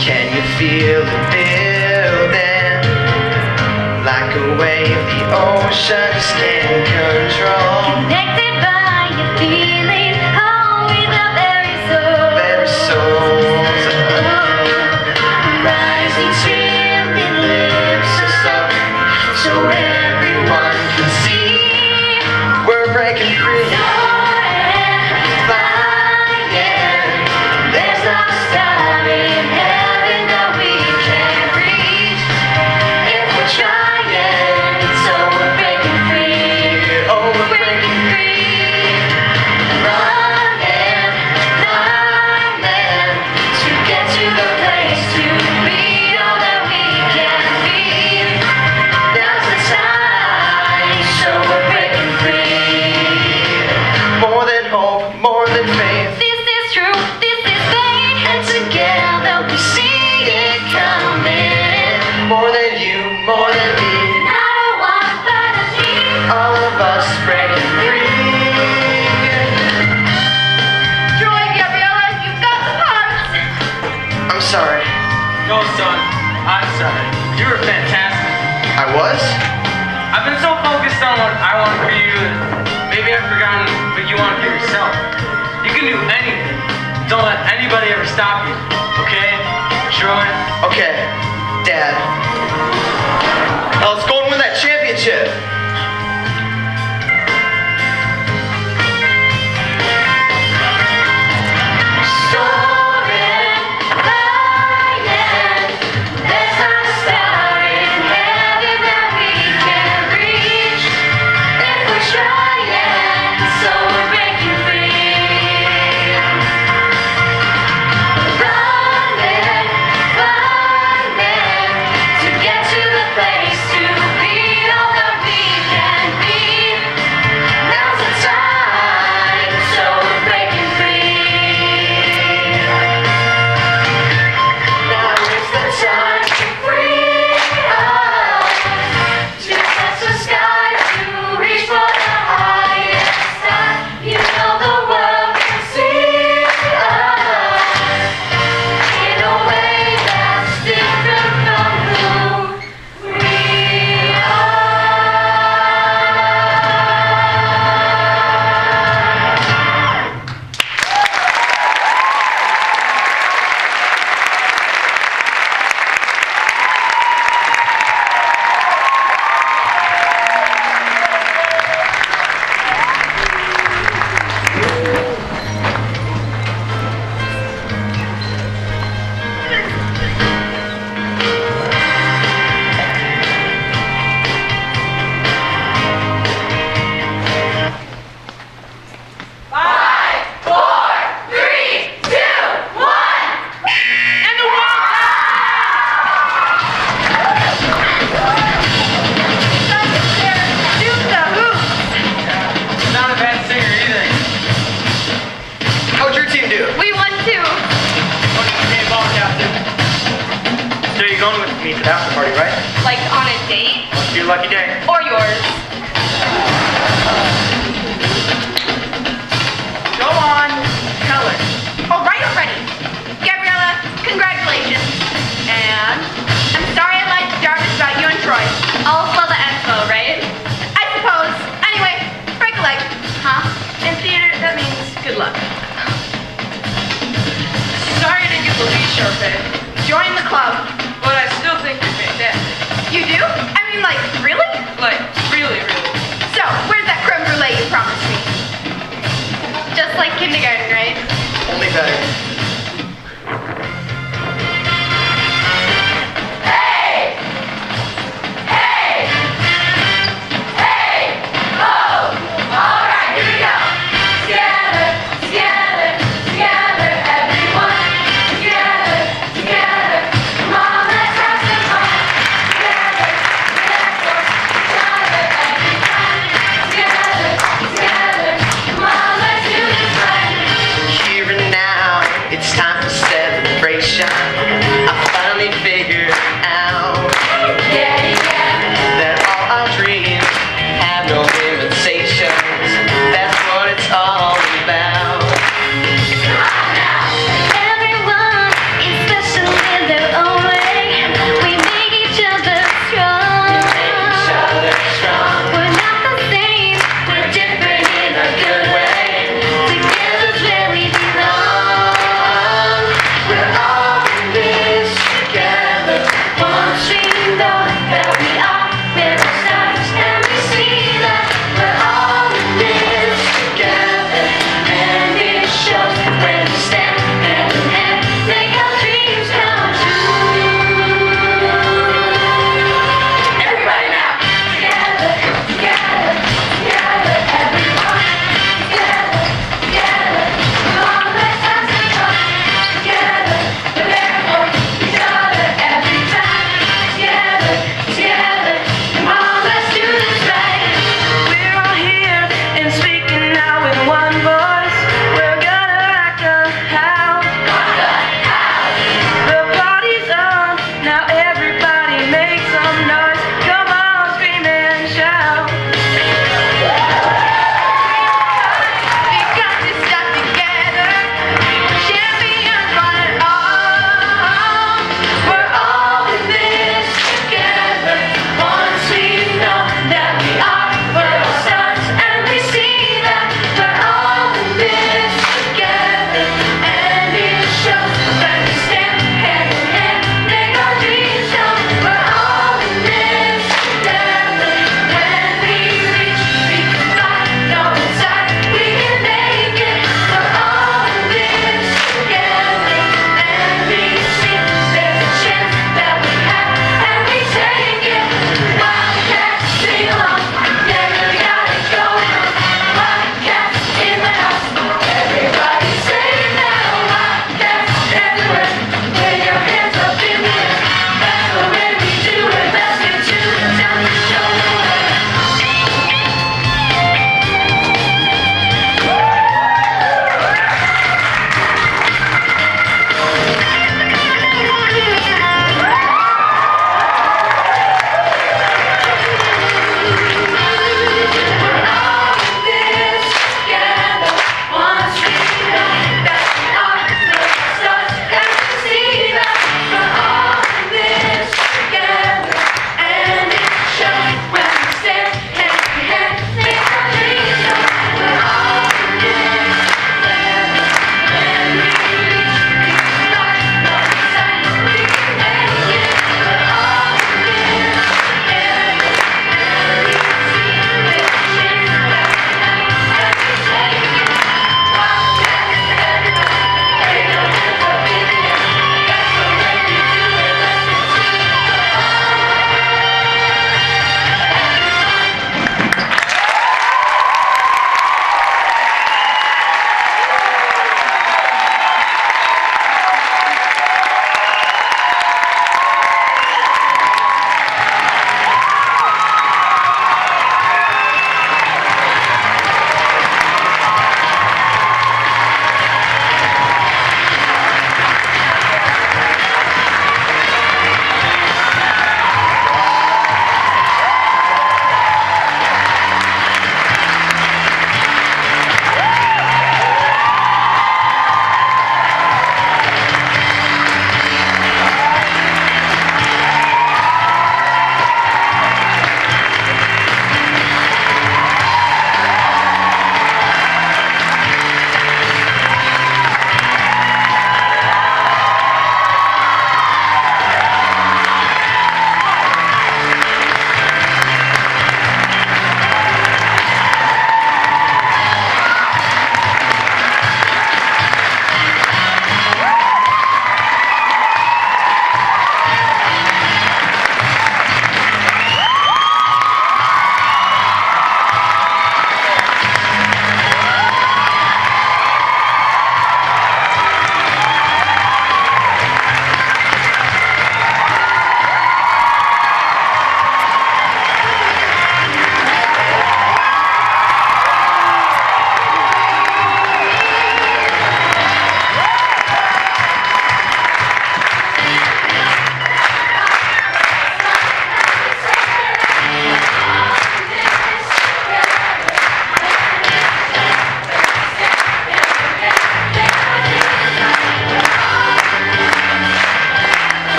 Can you feel the building? Like a wave the ocean just can't control. Connected by a feeling, oh, with our very soul. Very souls Rising, trembling, lifts us up, so everyone can see we're breaking free. Flying, there's not a star in heaven that we can't reach. if we're trying, So we're breaking free. oh, we're breaking Breaking free. true. This is fate, and together we see it coming. More than you, more than me, Not a one, but a me. all of us breaking free. Troy, Gabriella, you've got the parts. I'm sorry. No, son, I'm sorry. You were fantastic. I was? I've been so focused on what I want for you that maybe I've forgotten what you want for yourself. You can do anything. Don't let anybody ever stop you. Okay? Troy? Okay, Dad. Now let's go and win that championship. Soaring, flying, there's not a star in heaven that we can't reach. If we're trying, so we're breaking free. Running, climbing, to get to the place to be all that we can be. Now's the time, so we're breaking free. Now is the time to free us, to touch the sky, to reach for the highest star. You know the world can see us in a way that's different from who we are. And the world Do the hoops. Not a bad singer either. How'd your team do? We won too. What's your name, ball captain? So you're going with me to the after party, right? Like on a date? Must be your lucky day. Or yours. Go on, tell her. All right already. Gabriella, congratulations. And I'm sorry I lied to Jarvis about you and Troy. All for the expo, right? I suppose. Anyway, break a leg. Huh? In theater, that means good luck. Sorry to give the lead, Sharpay, Join the club. but I still think you're fantastic. You do? I mean, like, really? Like, really, really. So, where's that creme brulee you promised me? Just like kindergarten, right? Only better. Here and now, it's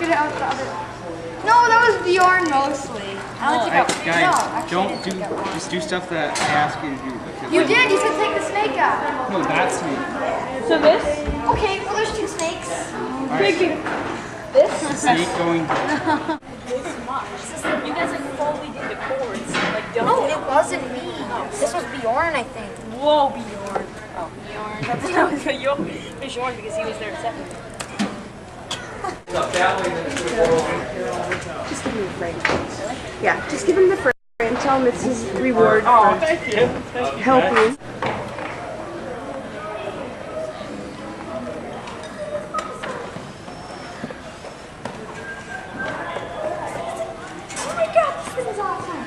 figured it out the other way. No, that was Bjorn mostly. Guys, just do stuff that I ask you to do. You did. You said take the snake out. No, that snake. So this? Okay. Well, there's two snakes. Right. This? The snake going. You guys like fully did the chords. No, it wasn't me. This was Bjorn, I think. Whoa, Bjorn. Oh, Bjorn. I thought that was Bjorn because he was there at 7. Just give him the frame. Yeah, just give him the frame. Tell him it's his reward for Thank you. helping. Oh my God, this thing is awesome.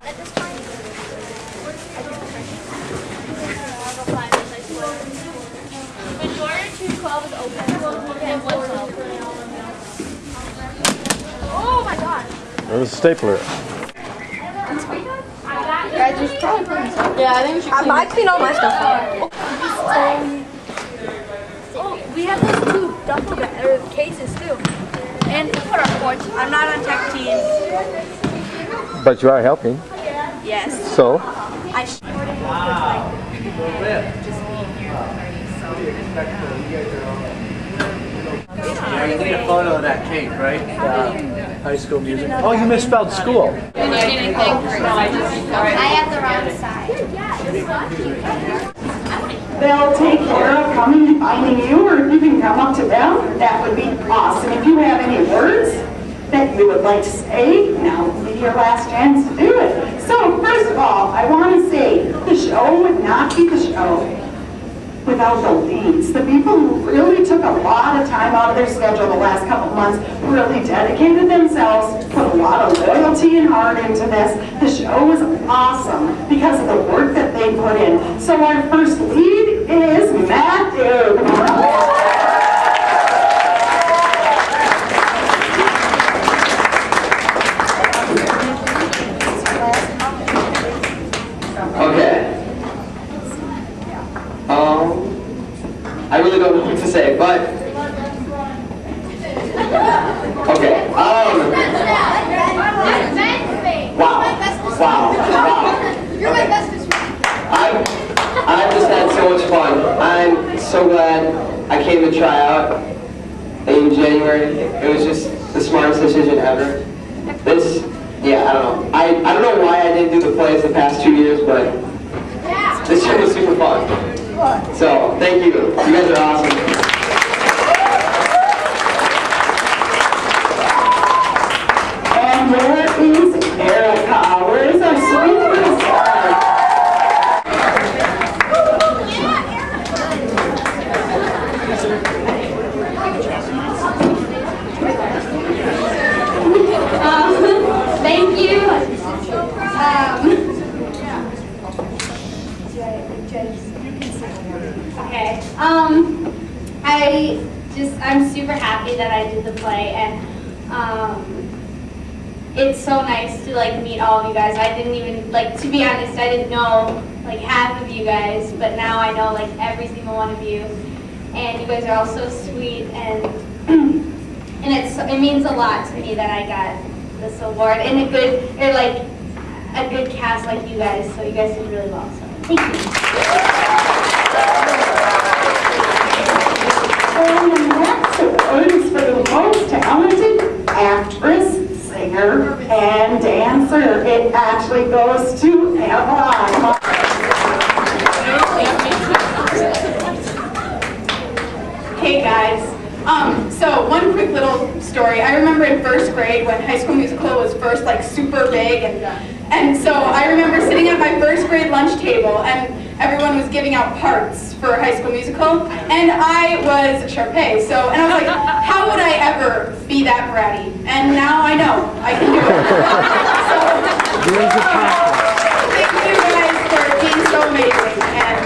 At this point, When door 212 is open, we'll look at 112. oh my God. There's a stapler. Guys, just probably clean stuff. Yeah, I think we should clean. I clean all my stuff up. Oh, we have those 2 duffel cases too. And we put our points. I'm not on tech team. But you are helping. Yes. So? I supported Yeah, you need a photo of that cake, right? High School Music. Oh, you misspelled school. I have the wrong side. They'll take care of coming and finding you, or if you can come up to them, that would be awesome. If you have any words that you would like to say, now would be your last chance to do it. So, first of all, I want to say the show would not be the show without the leads. The people who really took a lot of time out of their schedule the last couple of months, really dedicated themselves, put a lot of loyalty and heart into this. The show was awesome because of the work that they put in. So our first lead is Matthew. Okay. I really don't know what to say, but okay. Wow. You're my bestest friend. I've just had so much fun. I'm so glad I came to try out in January. It was just the smartest decision ever. I don't know. I don't know why I didn't do the plays the past 2 years, but this show was super fun. So, thank you. You guys are awesome. And where is Erica? Where is our sweet little star? Thank you. Okay. I'm super happy that I did the play, and it's so nice to like meet all of you guys. I didn't even to be honest, I didn't know like half of you guys, but now I know like every single one of you, and you guys are all so sweet, and it means a lot to me that I got this award and a good cast like you guys. So you guys did really well. So thank you. And the next award is for the most talented actress, singer, and dancer. It actually goes to Emma. Hey guys. So one quick little story. I remember in first grade when High School Musical was first super big, and so I remember sitting at my first grade lunch table and everyone was giving out parts for High School Musical, and I was Sharpay. And I was like, how would I ever be that bratty? And now I know I can do it. Thank you guys for being so amazing, and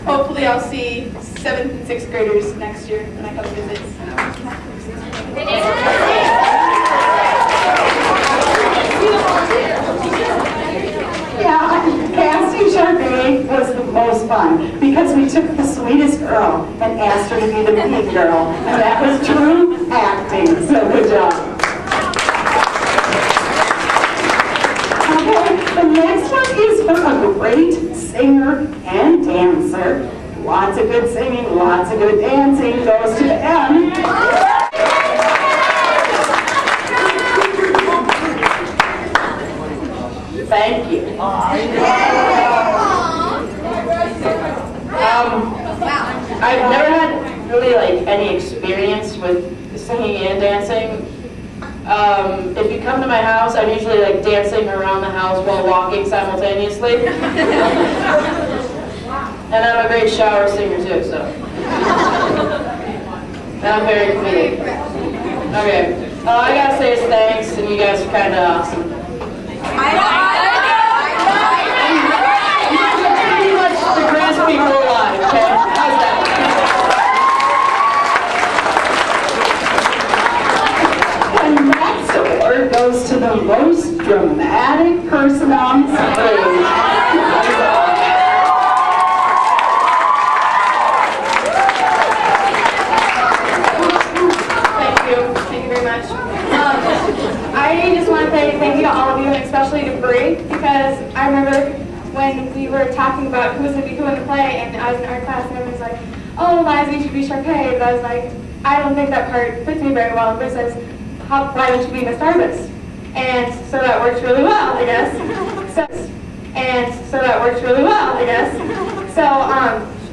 hopefully I'll see 7th and 6th graders next year when I come visit. Yeah, casting Sharpay was the most fun because because we took the sweetest girl and asked her to be the mean girl. And that was true acting. So good job. Okay, the next one is for a great singer and dancer. Lots of good singing, lots of good dancing goes to M. Thank you. I've never had really any experience with singing and dancing. If you come to my house, I'm usually dancing around the house while walking simultaneously. And I'm a great shower singer too, so. And I'm very comedic. Okay, all I gotta say is thanks, and you guys are kind of awesome. Pretty much the greatest people alive, okay? How's that? And next award goes to the most dramatic person on stage. I just want to say thank you to all of you, and especially to Bree, because I remember when we were talking about who was going to be who in the play, and I was in art class, and everyone was like, oh, Liza, you should be Sharpay, but I was like, I don't think that part fits me very well. And Bree says, why don't you be Miss Darvis? And so that works really well, I guess. So that works really well, I guess. So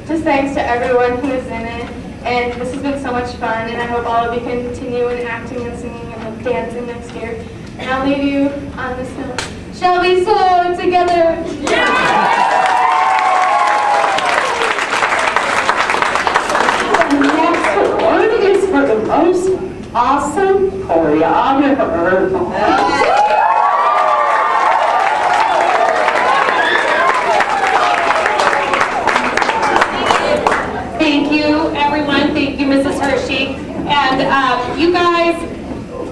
just thanks to everyone who is in it. And this has been so much fun, and I hope all of you can continue in acting and singing and dancing next year. And I'll leave you on this note. Shall we soar together? Yeah! The next award is for the most awesome choreographer. Thank you, everyone. Thank you, Mrs. Hershey. And you guys,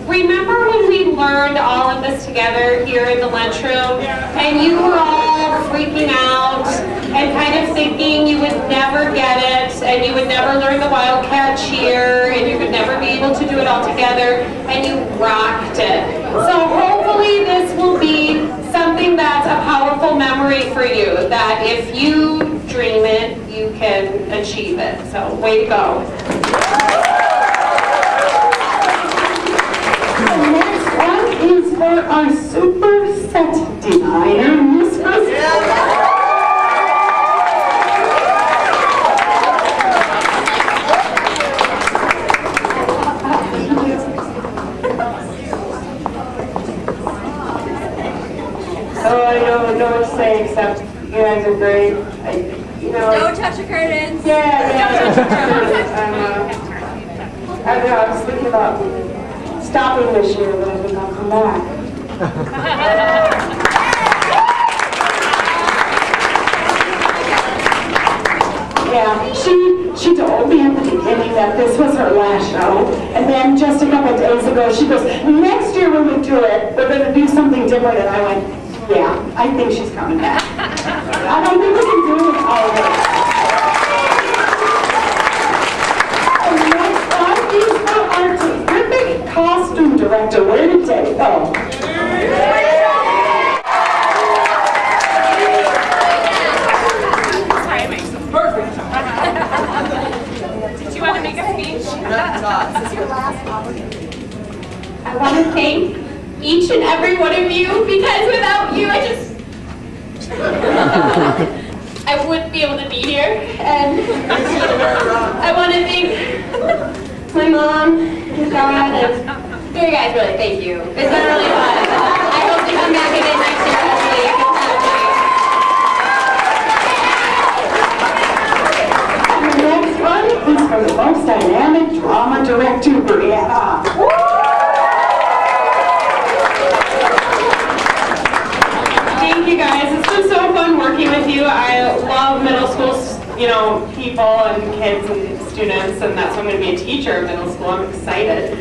remember when we learned all of this together here in the lunchroom? And you were all freaking out and kind of thinking you would never get it, and you would never learn the Wildcat cheer, and you would never be able to do it all together, and you rocked it. So hopefully this will be something that's a powerful memory for you, that if you dream it, you can achieve it. So, way to go. The next one is for our super set designer, Miss Christina. Oh, I don't know what to say except you guys are great. Don't touch the curtains. Yeah. Don't touch the curtains. I don't know, I was thinking about stopping this year, but I think I'll come back. Yeah, she told me at the beginning that this was her last show, and then just a couple of days ago she goes, next year when we do it, we're going to do something different, and I went, yeah, I think she's coming back. I don't think we can do it all of it. The next one is for our terrific costume director. Where did Teddy go? Perfect. Did you want to make a speech? This is your last opportunity. I want to thank each and every one of you, because without you, I wouldn't be able to be here. And I want to thank my mom and God, and you guys, really, thank you. It's been really fun. I hope to come back again next year, hopefully. And the next one is for the most dynamic drama director, Brianna. Thank you guys. It's been so fun working with you. I love middle school, people and kids, and it's students, and that's why I'm going to be a teacher in middle school. I'm excited.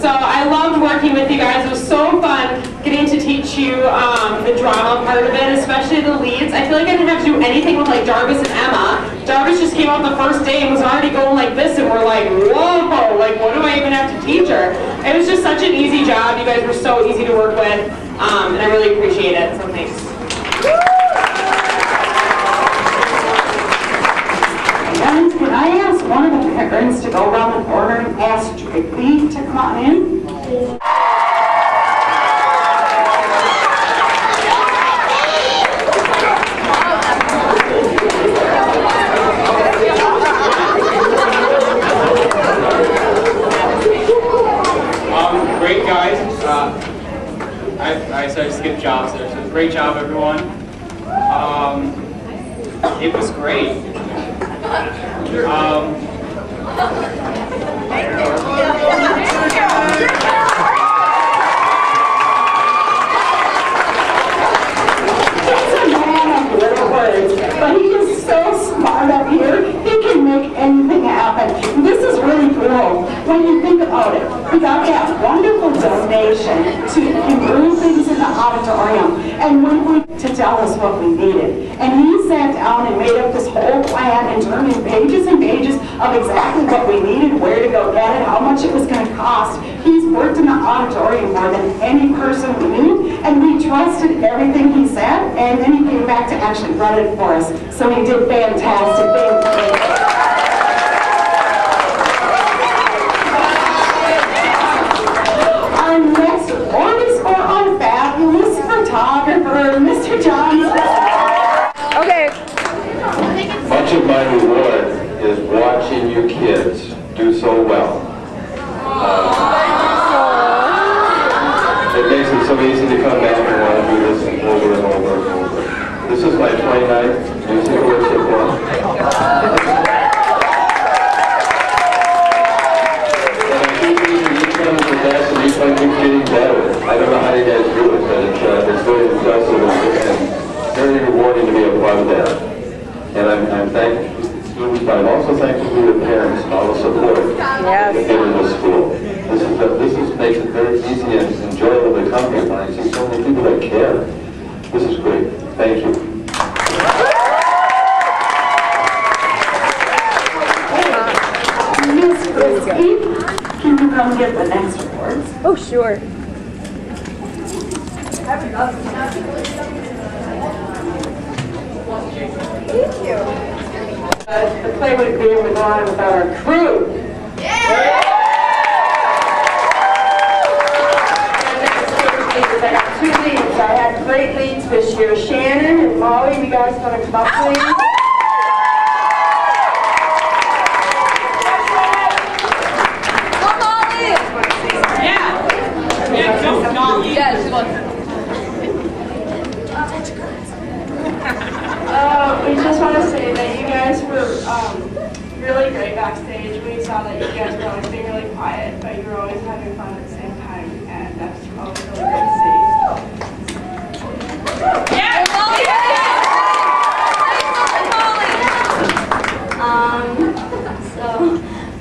So I loved working with you guys. It was so fun getting to teach you the drama part of it, especially the leads. I feel like I didn't have to do anything with like Jarvis and Emma. Jarvis just came out the first day and was already going like this, and we're like, whoa, like what do I even have to teach her? It was just such an easy job. You guys were so easy to work with, and I really appreciate it, so thanks. And can I ask one of the parents to go around the corner and ask Strictly to come on in? Great guys. I skipped jobs there, so great job everyone. It was great. But he is so smart up here, he can make anything happen. This is really cool when you think about it. We got that wonderful donation to improve things in the auditorium and went to tell us what we needed. And he sat down and made up this whole plan and turned in pages and pages of exactly what we needed, where to go get it, how much it was going to cost. He's worked in the auditorium more than any person we knew, and we trusted everything he said, and then he came back to actually run it for us. So he did fantastic things. Our next award is for our fabulous photographer, Mr. Johnson. Okay. Much of my reward is watching you kids do so well. It makes it so easy to come back and want to do this over and over and over. This is my 29th music worship one. And I keep thinking each one is the best and each one keeps getting better. I don't know how you guys do it, but it's very impressive and very rewarding to be a part of that. And I'm thankful to the students, but I'm also thankful to the parents and all the support that they give in the school. This makes it very easy and enjoyable to come here when I see so many people that care. This is great. Thank you. Miss Christie, can you come get the next awards? Oh, sure. Thank you. The play would be able to go on without our crew. I got 2 leads. I had great leads this year. Shannon and Molly, you guys want to come up, please? We just want to say that you guys were really great backstage. We saw that you guys were always being really quiet, but you were always having fun at the same time, and that's always really great to see. So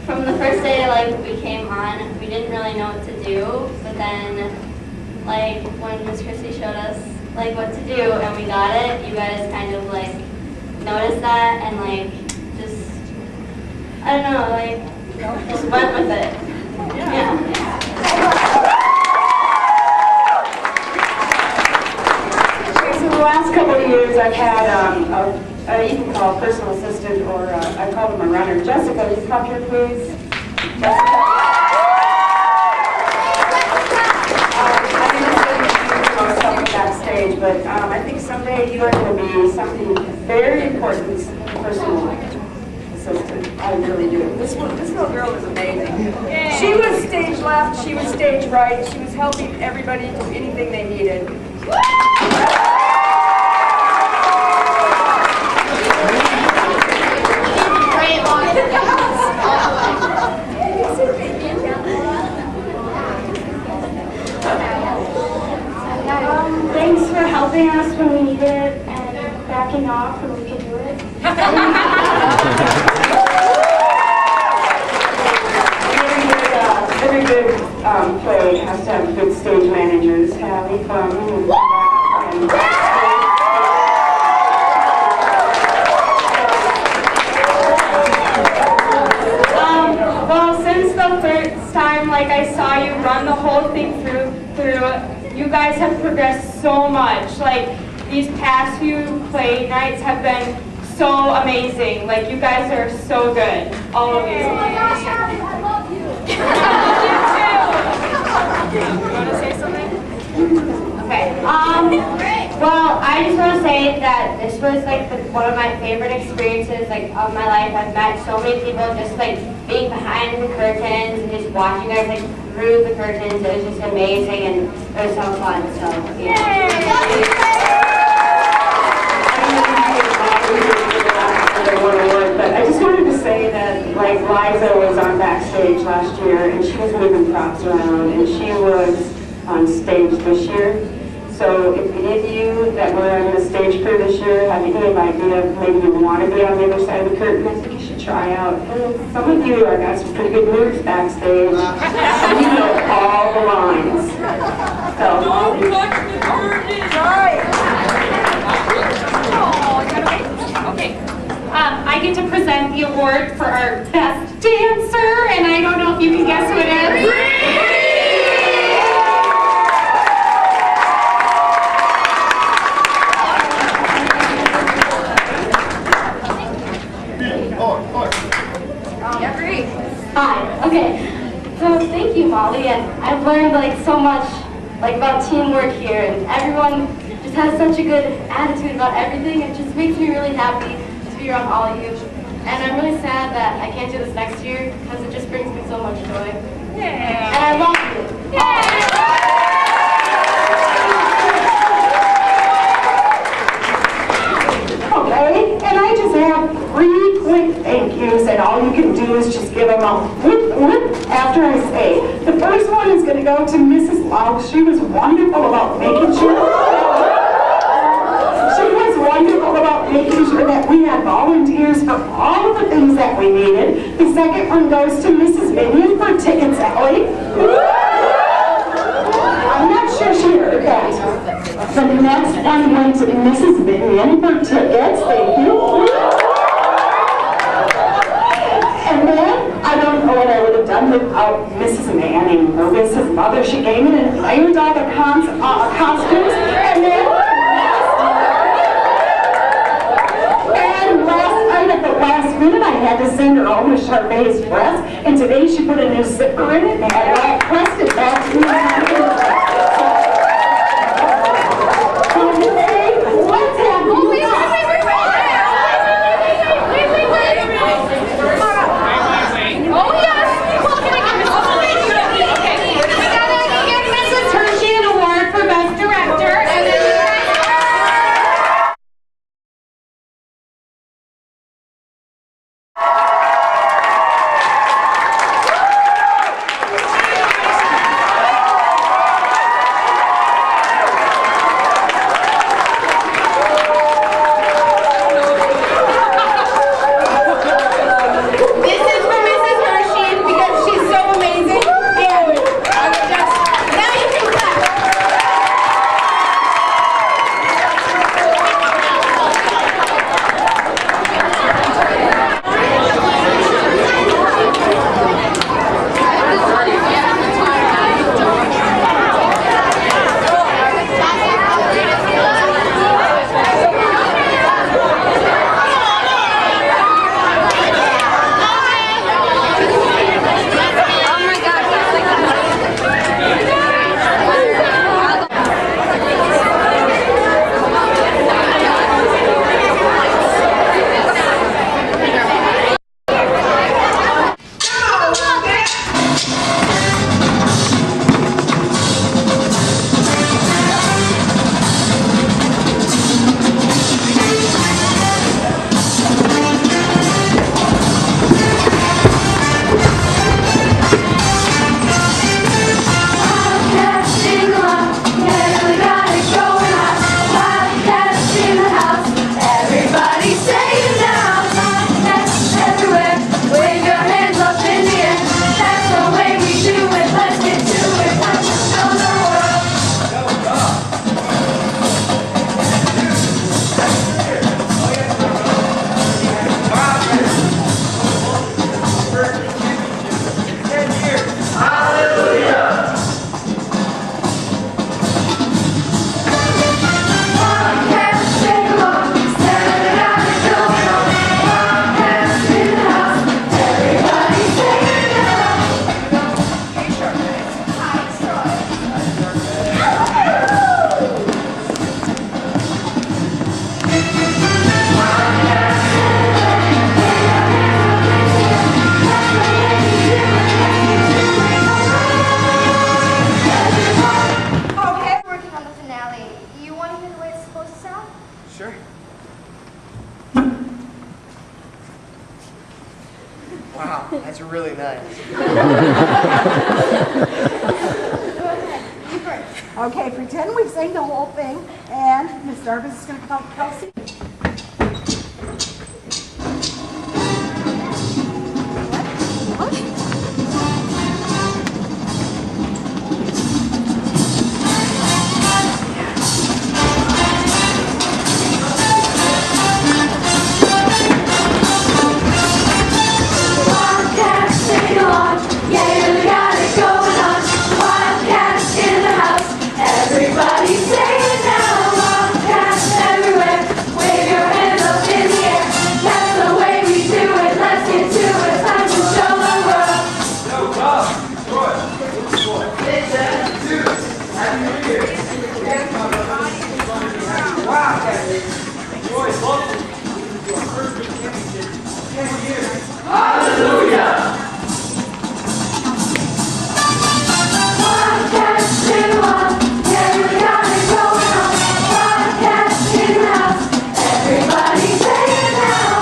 from the first day like we came on, we didn't really know what to do, but then like when Miss Christie showed us like what to do and we got it, you guys kind of like noticed that and like just I don't know, like just went with it. Yeah. So the last couple of years I've had you can call a personal assistant or I call them a runner. Jessica, you come here please. Jessica. Backstage, but I think someday you are going to be something very important, personal assistant. I really do. This little girl is amazing. She was stage left, she was stage right, she was helping everybody do anything they needed. Thanks for helping us when we needed it and backing off when we could do it. play has to have good stage managers. Hallie from Well, since the first time, like I saw you run the whole thing through, you guys have progressed so much. Like these past few play nights have been so amazing. Like you guys are so good, all of you. I love you. You want to say something? Okay. Well, I just want to say that this was like one of my favorite experiences like of my life. I've met so many people just like being behind the curtains and just watching you guys like through the curtains. It was just amazing and it was so fun. So yeah. But I just wanted to say that, like, Liza was on backstage last year, and she was moving props around, and she was on stage this year. So if any of you that were on the stage crew this year have any idea if maybe you want to be on the other side of the curtain, I think you should try out. And some of you have got some pretty good moves backstage, and you know all the lines. So, Don't touch the curtain! Okay. I get to present the award for our best dancer, and I don't know if you can guess who it is. Hi. Okay. So thank you, Molly, and I've learned like so much like about teamwork here, and everyone just has such a good attitude about everything. It just makes me really happy to be around all of you. And I'm really sad that I can't do this next year because it just brings me so much joy. Yeah. And I love you. Yeah. Okay, and I just have 3 quick thank yous, and all you can do is just give them a whoop whoop after I say. The first one is going to go to Mrs. Lau. She was wonderful about making sure that we had volunteers for all of the things that we needed. The second one goes to Mrs. Minion for tickets, Ellie. I'm not sure she heard that. The next one went to Mrs. Minion for tickets. Thank you. And then, I don't know what I would have done without Mrs. Manning, Mrs. mother. She came in and ironed all the costumes. And then, at the last minute, I had to send her home with Charmaine's dress, and today she put a new zipper in it, and I pressed it back to me. Let's have Oh yes! Well, can I get Mrs. Okay, we gotta give Mrs. Hershey an award for Best Director, and then Okay, pretend we sang the whole thing, and Miss Jarvis is going to come sing. Everybody say it now, Wildcats everywhere. Wave your hands up in the air. That's the way we do it. Let's get to it. Time to show the world. Hallelujah! Wildcats in the house. Yeah, we got it going on. Wildcats in the house. Everybody say it now.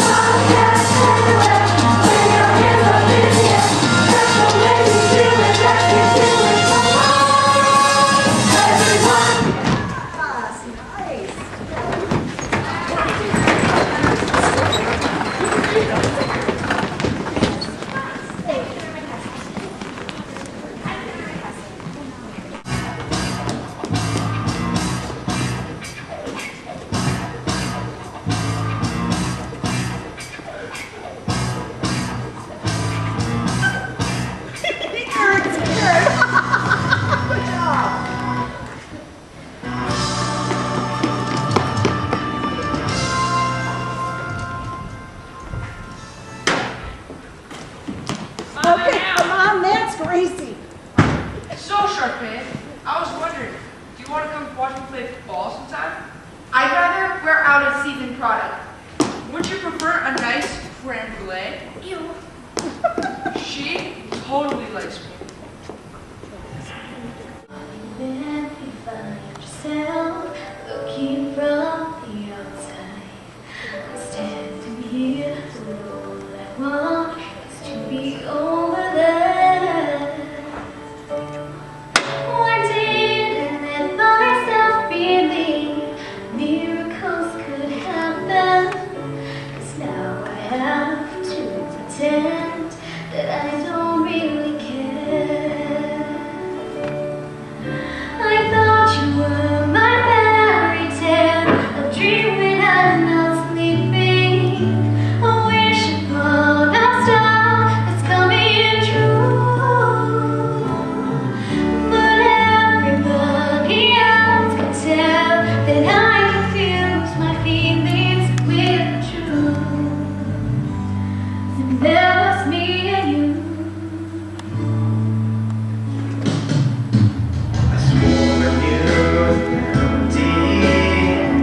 Wildcats everywhere. Wave your hands up in the air. That's the way we do it. Let's get to it. Come on, everyone. Okay, come on, that's Gracie. So, Sharpay, I was wondering, do you want to come watch me play ball sometime? I'd rather wear out of season product. Would you prefer a nice creme brulee? Ew. She totally likes me. Then you find yourself looking from the outside. I'm standing here, all I want is to be over there. Why didn't let myself believe miracles could happen? 'Cause now I have to pretend that I don't really care. I thought you were my fairy tale, a dream when I'm not sleeping, a wish upon a star that's coming true. But everybody else can tell that I confuse my feelings with the truth. And there was me and you.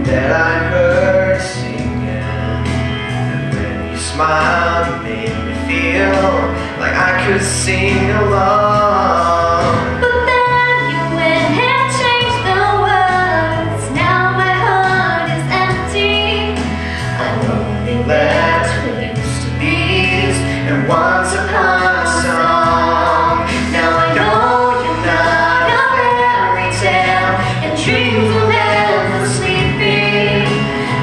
That I heard singing, and when you smiled, it made me feel like I could sing along. But then you went and changed the words. Now my heart is empty. I'm only left with used to be's And once upon a song, now I know you're not a fairy tale, and dreams will never sleeping,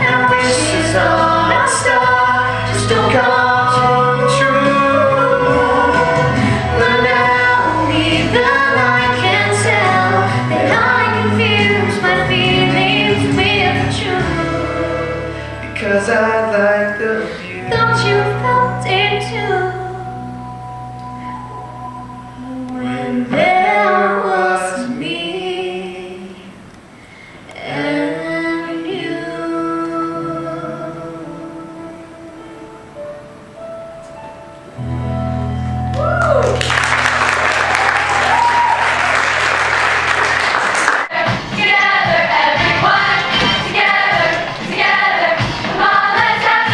and wishes on a star just don't come true. But now only the night can tell that I confuse my feelings with the truth. Because I like the view. Thought you felt it too. When there was me and you. Together, everyone, together, together. Come on, let's have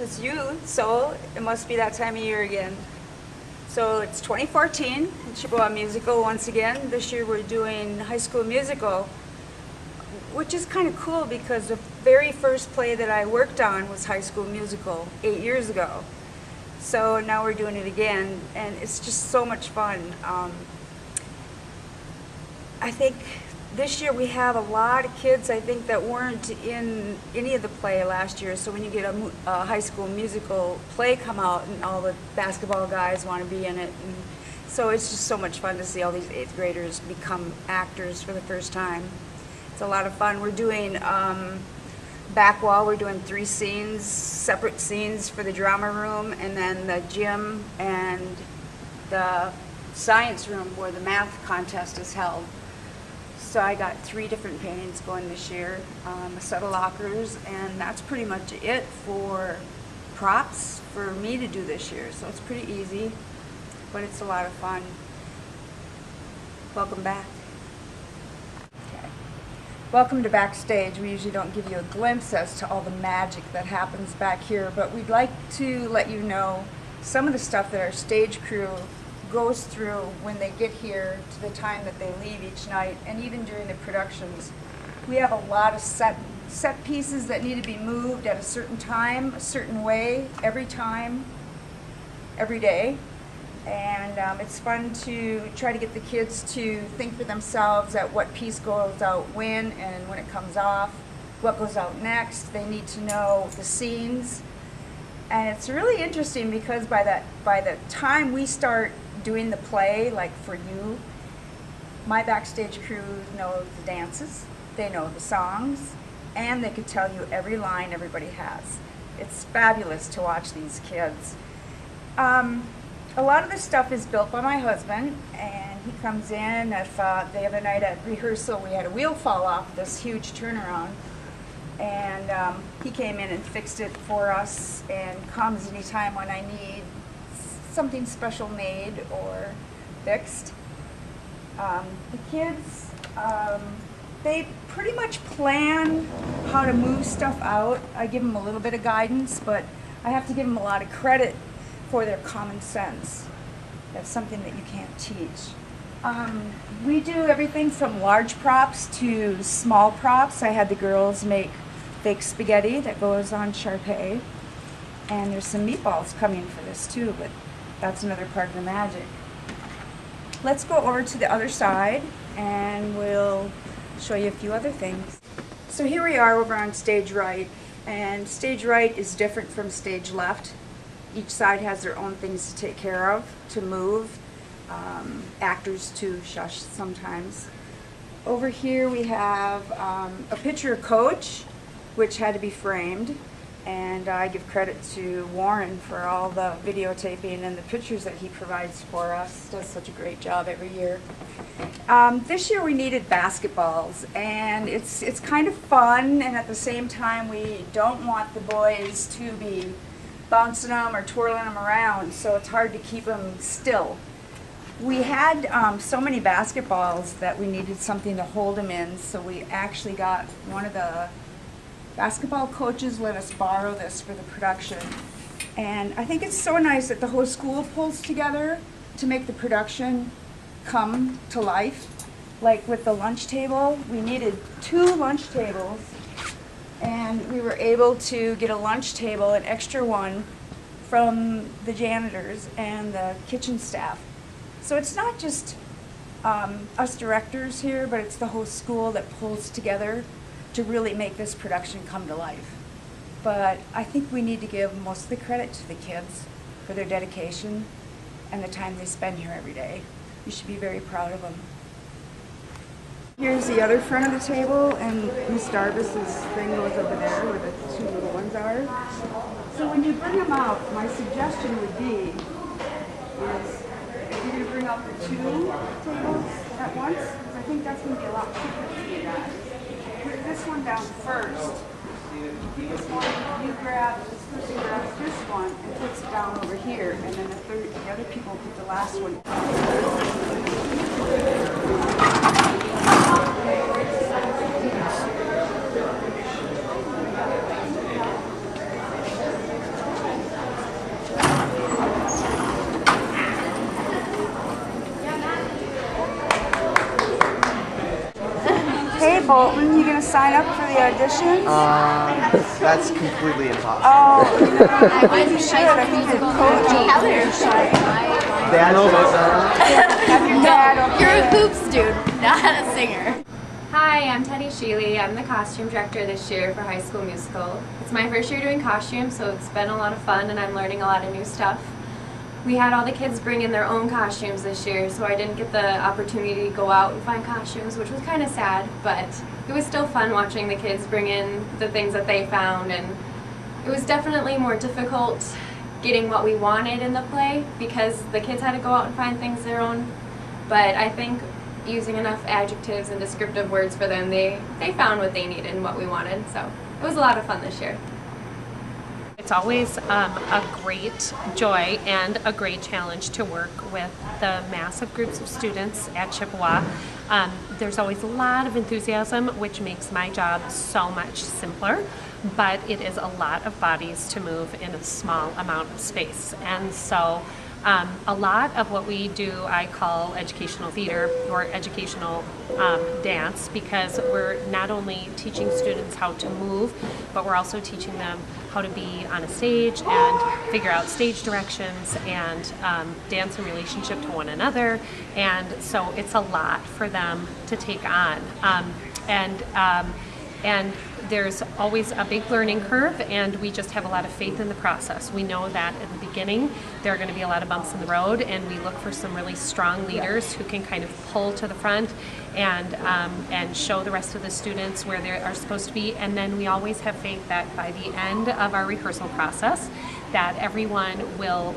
it's you, so it must be that time of year again. So it's 2014, Chippewa Musical once again. This year we're doing High School Musical, which is kind of cool because the very first play that I worked on was High School Musical 8 years ago. So now we're doing it again, and it's just so much fun. I think this year we have a lot of kids, I think, that weren't in any of the play last year. So when you get a High School Musical play come out and all the basketball guys want to be in it. And so it's just so much fun to see all these 8th graders become actors for the first time. It's a lot of fun. We're doing back wall, we're doing 3 scenes, separate scenes for the drama room, and then the gym and the science room where the math contest is held. So I got 3 different paintings going this year, a set of lockers, and that's pretty much it for props for me to do this year. So it's pretty easy, but it's a lot of fun. Welcome back. Okay. Welcome to Backstage. We usually don't give you a glimpse as to all the magic that happens back here, but we'd like to let you know some of the stuff that our stage crew goes through when they get here to the time that they leave each night, and even during the productions. We have a lot of set pieces that need to be moved at a certain time, a certain way, every time, every day. And it's fun to try to get the kids to think for themselves at what piece goes out when and when it comes off, what goes out next. They need to know the scenes. And it's really interesting because by the time we start doing the play, like for you, my backstage crew knows the dances, they know the songs, and they could tell you every line everybody has. It's fabulous to watch these kids. A lot of this stuff is built by my husband, and he comes in. If the other night at rehearsal we had a wheel fall off this huge turnaround, and he came in and fixed it for us, and comes anytime when I need something special made or fixed. The kids, they pretty much plan how to move stuff out. I give them a little bit of guidance, but I have to give them a lot of credit for their common sense. That's something that you can't teach. We do everything from large props to small props. I had the girls make fake spaghetti that goes on Sharpay, and there's some meatballs coming for this too, but that's another part of the magic. Let's go over to the other side and we'll show you a few other things. So here we are over on stage right, and stage right is different from stage left. Each side has their own things to take care of, to move, actors to shush sometimes. Over here we have a picture of Coach, which had to be framed. And I give credit to Warren for all the videotaping and the pictures that he provides for us. Does such a great job every year. This year we needed basketballs, and it's kind of fun, and at the same time we don't want the boys to be bouncing them or twirling them around, so it's hard to keep them still. We had so many basketballs that we needed something to hold them in, so we actually got one of the basketball coaches let us borrow this for the production. And I think it's so nice that the whole school pulls together to make the production come to life. Like with the lunch table, we needed 2 lunch tables, and we were able to get a lunch table, an extra one, from the janitors and the kitchen staff. So it's not just us directors here, but it's the whole school that pulls together to really make this production come to life. But I think we need to give most of the credit to the kids for their dedication and the time they spend here every day. You should be very proud of them. Here's the other front of the table, and Miss Darvis's thing goes over there where the 2 little ones are. So when you bring them out, my suggestion would be is if you're going to bring out the 2 tables at once, because I think that's going to be a lot quicker for you guys. Put this one down first. This one, you grab, this person grabs this one and puts it down over here, and then the other people put the last one. Colton, you gonna sign up for the auditions? That's completely impossible. Oh, I think you should. I think your coach should. Dad, Have your dad okay. You're a hoops dude, not a singer. Hi, I'm Teddy Sheely. I'm the costume director this year for High School Musical. It's my first year doing costumes, so it's been a lot of fun and I'm learning a lot of new stuff. We had all the kids bring in their own costumes this year, so I didn't get the opportunity to go out and find costumes, which was kind of sad, but it was still fun watching the kids bring in the things that they found, and it was definitely more difficult getting what we wanted in the play because the kids had to go out and find things their own, but I think using enough adjectives and descriptive words for them, they found what they needed and what we wanted, so it was a lot of fun this year. It's always a great joy and a great challenge to work with the massive groups of students at Chippewa. There's always a lot of enthusiasm, which makes my job so much simpler, but it is a lot of bodies to move in a small amount of space. And so a lot of what we do I call educational theater or educational dance, because we're not only teaching students how to move, but we're also teaching them how to be on a stage and figure out stage directions and dance in relationship to one another. And so it's a lot for them to take on. And there's always a big learning curve, and we just have a lot of faith in the process. We know that at the beginning there are going to be a lot of bumps in the road, and we look for some really strong leaders who can kind of pull to the front and show the rest of the students where they are supposed to be. And then we always have faith that by the end of our rehearsal process that everyone will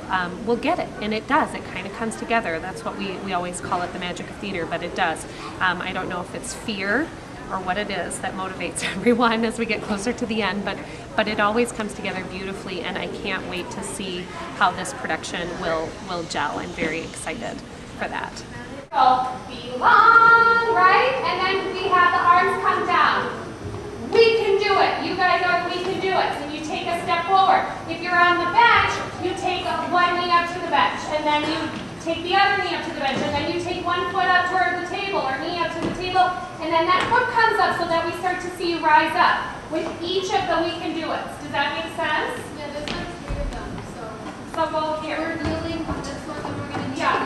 get it, and it does. It kind of comes together. That's what we always call it, the magic of theater, but it does. I don't know if it's fear or what it is that motivates everyone as we get closer to the end, but it always comes together beautifully, and I can't wait to see how this production will gel. I'm very excited for that. So, belong, right? And then we have the arms come down. We can do it. You guys are, we can do it. So you take a step forward. If you're on the bench, you take one knee up to the bench, and then you take the other knee up to the bench, and then you take one foot up toward the table, or knee up to the table, and then that foot comes up so that we start to see you rise up. With each of the we can do it. Does that make sense? Yeah, there's like 3 of them, so. So go here. We're kneeling on this one, then we're going to kneel. Yeah,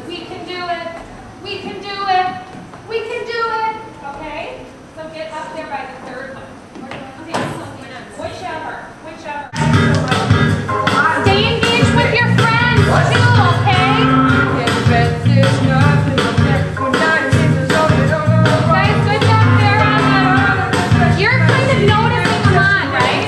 we can do it. We can do it. We can do it. Okay? So get up there by the third one. Okay, so whichever. Stay engaged with your friends too, okay? Guys, good job there on the... You're kind of noticing them on, right?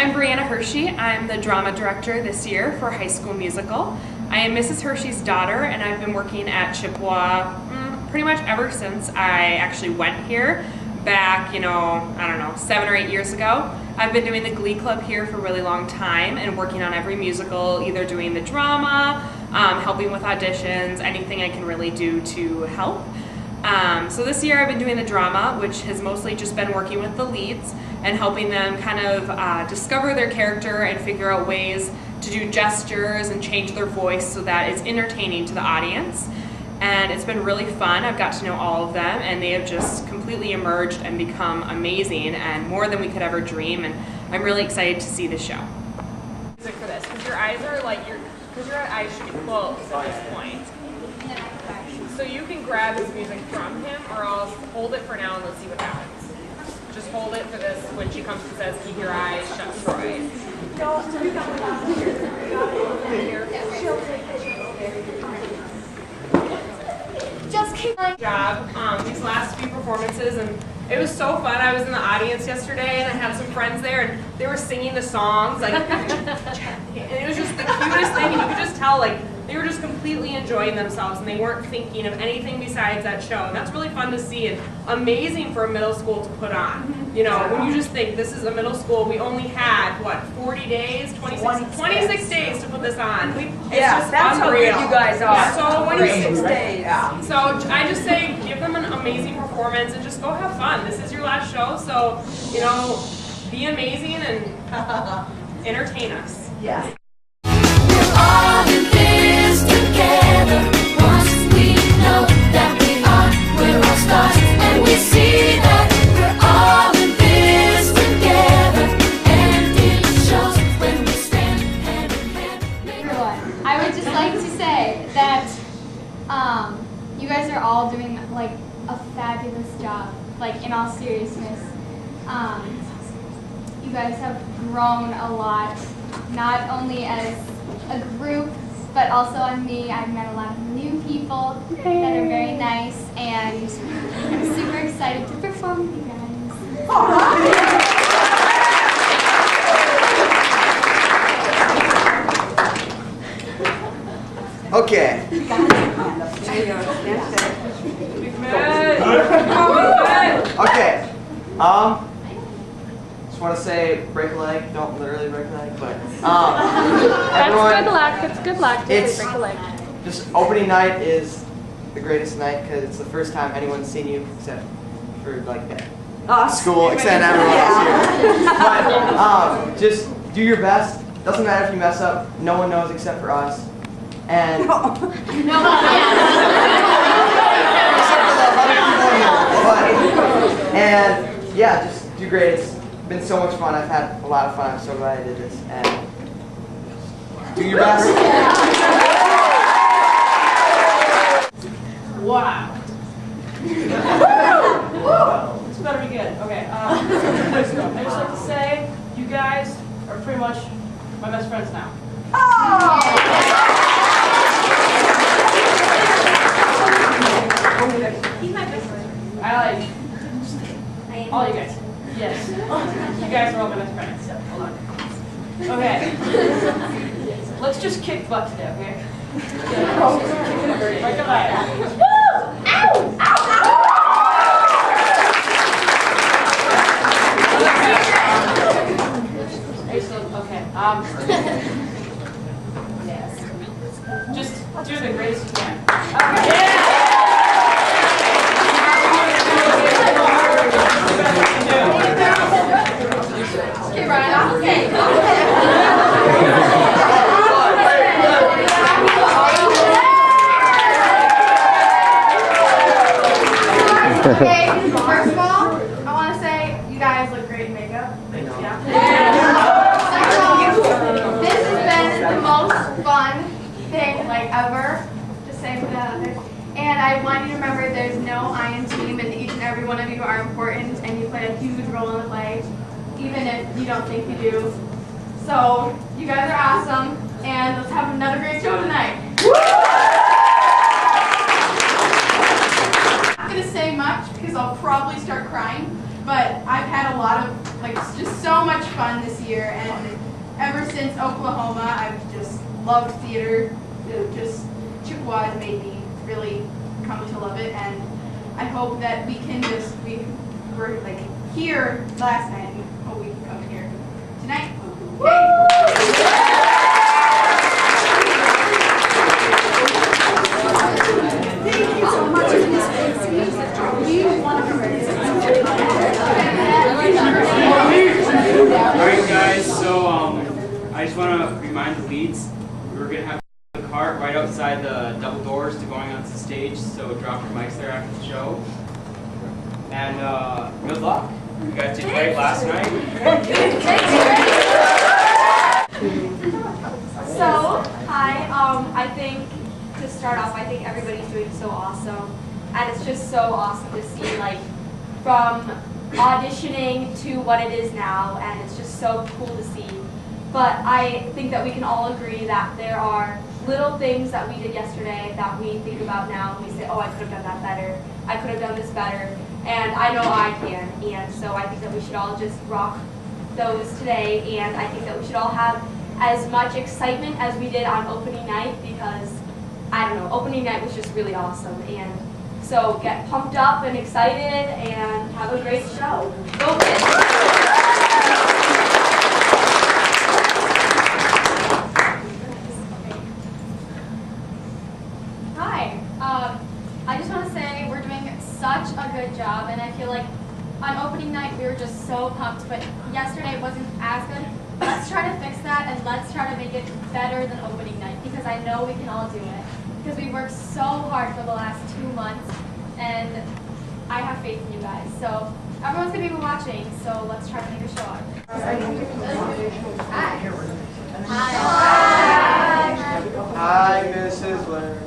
I'm Brianna Hershey. I'm the drama director this year for High School Musical. I am Mrs. Hershey's daughter, and I've been working at Chippewa pretty much ever since I actually went here back, I don't know, 7 or 8 years ago. I've been doing the Glee Club here for a really long time and working on every musical, either doing the drama, helping with auditions, anything I can really do to help. So this year I've been doing the drama, which has mostly just been working with the leads and helping them kind of discover their character and figure out ways to do gestures and change their voice so that it's entertaining to the audience. And it's been really fun. I've got to know all of them, and they have just completely emerged and become amazing and more than we could ever dream, and I'm really excited to see the show. Music for this, because your eyes are because your eyes should be closed at this point. So you can grab his music from him, or else hold it for now and let's see what happens. Just hold it for this when she comes and says, keep your eyes shut, Troy. Just keep Good job these last few performances, and it was so fun. I was in the audience yesterday and I had some friends there and they were singing the songs like and it was just the cutest thing, and you could just tell like they were just completely enjoying themselves and they weren't thinking of anything besides that show, and that's really fun to see and amazing for a middle school to put on. When you just think this is a middle school, we only had what, 40 days, 26 days to put this on. It's just that's unreal. how good you guys are. So 26 days. Yeah. So I just say give them an amazing performance and just go have fun. This is your last show, so be amazing and entertain us. Yes. We're all in this together. Once we know that we're all stars, and we see that we're all in this together, and it shows when we stand hand in hand. Everyone, I would just like to say that you guys are all doing like a fabulous job, like in all seriousness. You guys have grown a lot, not only as a group, but also on me. I've met a lot of new people that are very nice, and I'm super excited to perform with you guys. Okay. Okay. Just want to say, break a leg. Don't literally break a leg, but everyone. That's good luck. It's good luck to It's break a leg. just opening night is the greatest night because it's the first time anyone's seen you except for like school, except everyone else here. But just do your best. Doesn't matter if you mess up. No one knows except for us. And and yeah, just do great. It's been so much fun. I've had a lot of fun. I'm so glad I did this. And do your best. Wow. This better be good. Okay. I just like to say, you guys are pretty much my best friends now. He's my best friend. I like all you guys. Yes. You guys are all my best friends. Hold on. Okay. Let's just kick butt today, okay? Like a lion. Ow! Ow! Okay. Yes. Just do the greatest you can. Okay, Ryan. Okay. Okay, first of all, I want to say you guys look great in makeup. Thanks. Second of all, this has been the most fun thing like ever. Just saying that. And I want you to remember there's no I in team, and each and every one of you are important, and you play a huge role in the play, even if you don't think you do. So you guys are awesome, and let's have another great show tonight. I'm not going to say much because I'll probably start crying, but I've had a lot of like just so much fun this year, and ever since Oklahoma, I've just loved theater. Just Chippewa has made me really come to love it, and I hope that we were like here last night, and hope we can come here tonight. Thank you so much, Miss Casey. Do you want to Alright guys, so I just want to remind the leads, we're going to have a cart right outside the double doors to going onto the stage, so drop your mics there after the show. And good luck. You guys did great last night. So, hi, I think, to start off, I think everybody's doing so awesome. And it's just so awesome to see, like, from auditioning to what it is now, and it's just so cool to see. But I think that we can all agree that there are little things that we did yesterday that we think about now, and we say, oh, I could have done that better. I could have done this better. And I know I can. And so I think that we should all just rock those today, and I think that we should all have as much excitement as we did on opening night, because, I don't know, opening night was just really awesome. And so get pumped up and excited and have a great show. Go Kids! Hi. I just want to say we're doing such a good job, and I feel like on opening night we were just so pumped, but yesterday wasn't as good. Let's try to fix that, and let's try to make it better than opening night, because I know we can all do it. Because we worked so hard for the last 2 months, and I have faith in you guys. So everyone's going to be watching, so let's try to make a show out of it. Hi. Hi. Hi, Mrs. Lerner.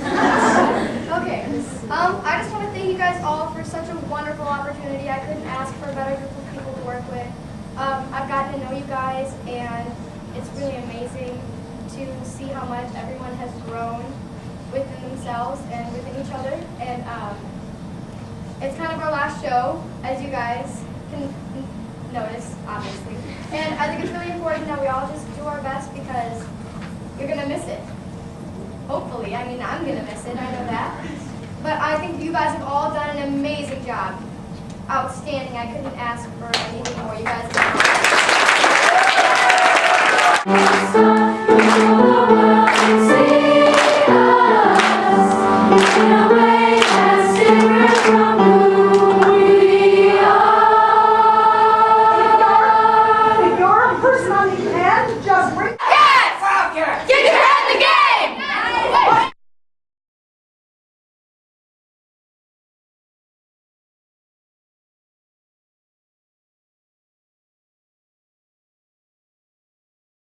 Okay, I just want to thank you guys all for such a wonderful opportunity. I couldn't ask for a better group of people to work with. I've gotten to know you guys, and it's really amazing to see how much everyone has grown within themselves and within each other. And it's kind of our last show, as you guys can notice, obviously. And I think it's really important that we all just do our best, because you're going to miss it. Hopefully. I mean, I'm going to miss it, I know that. But I think you guys have all done an amazing job. Outstanding. I couldn't ask for anything more. You guys have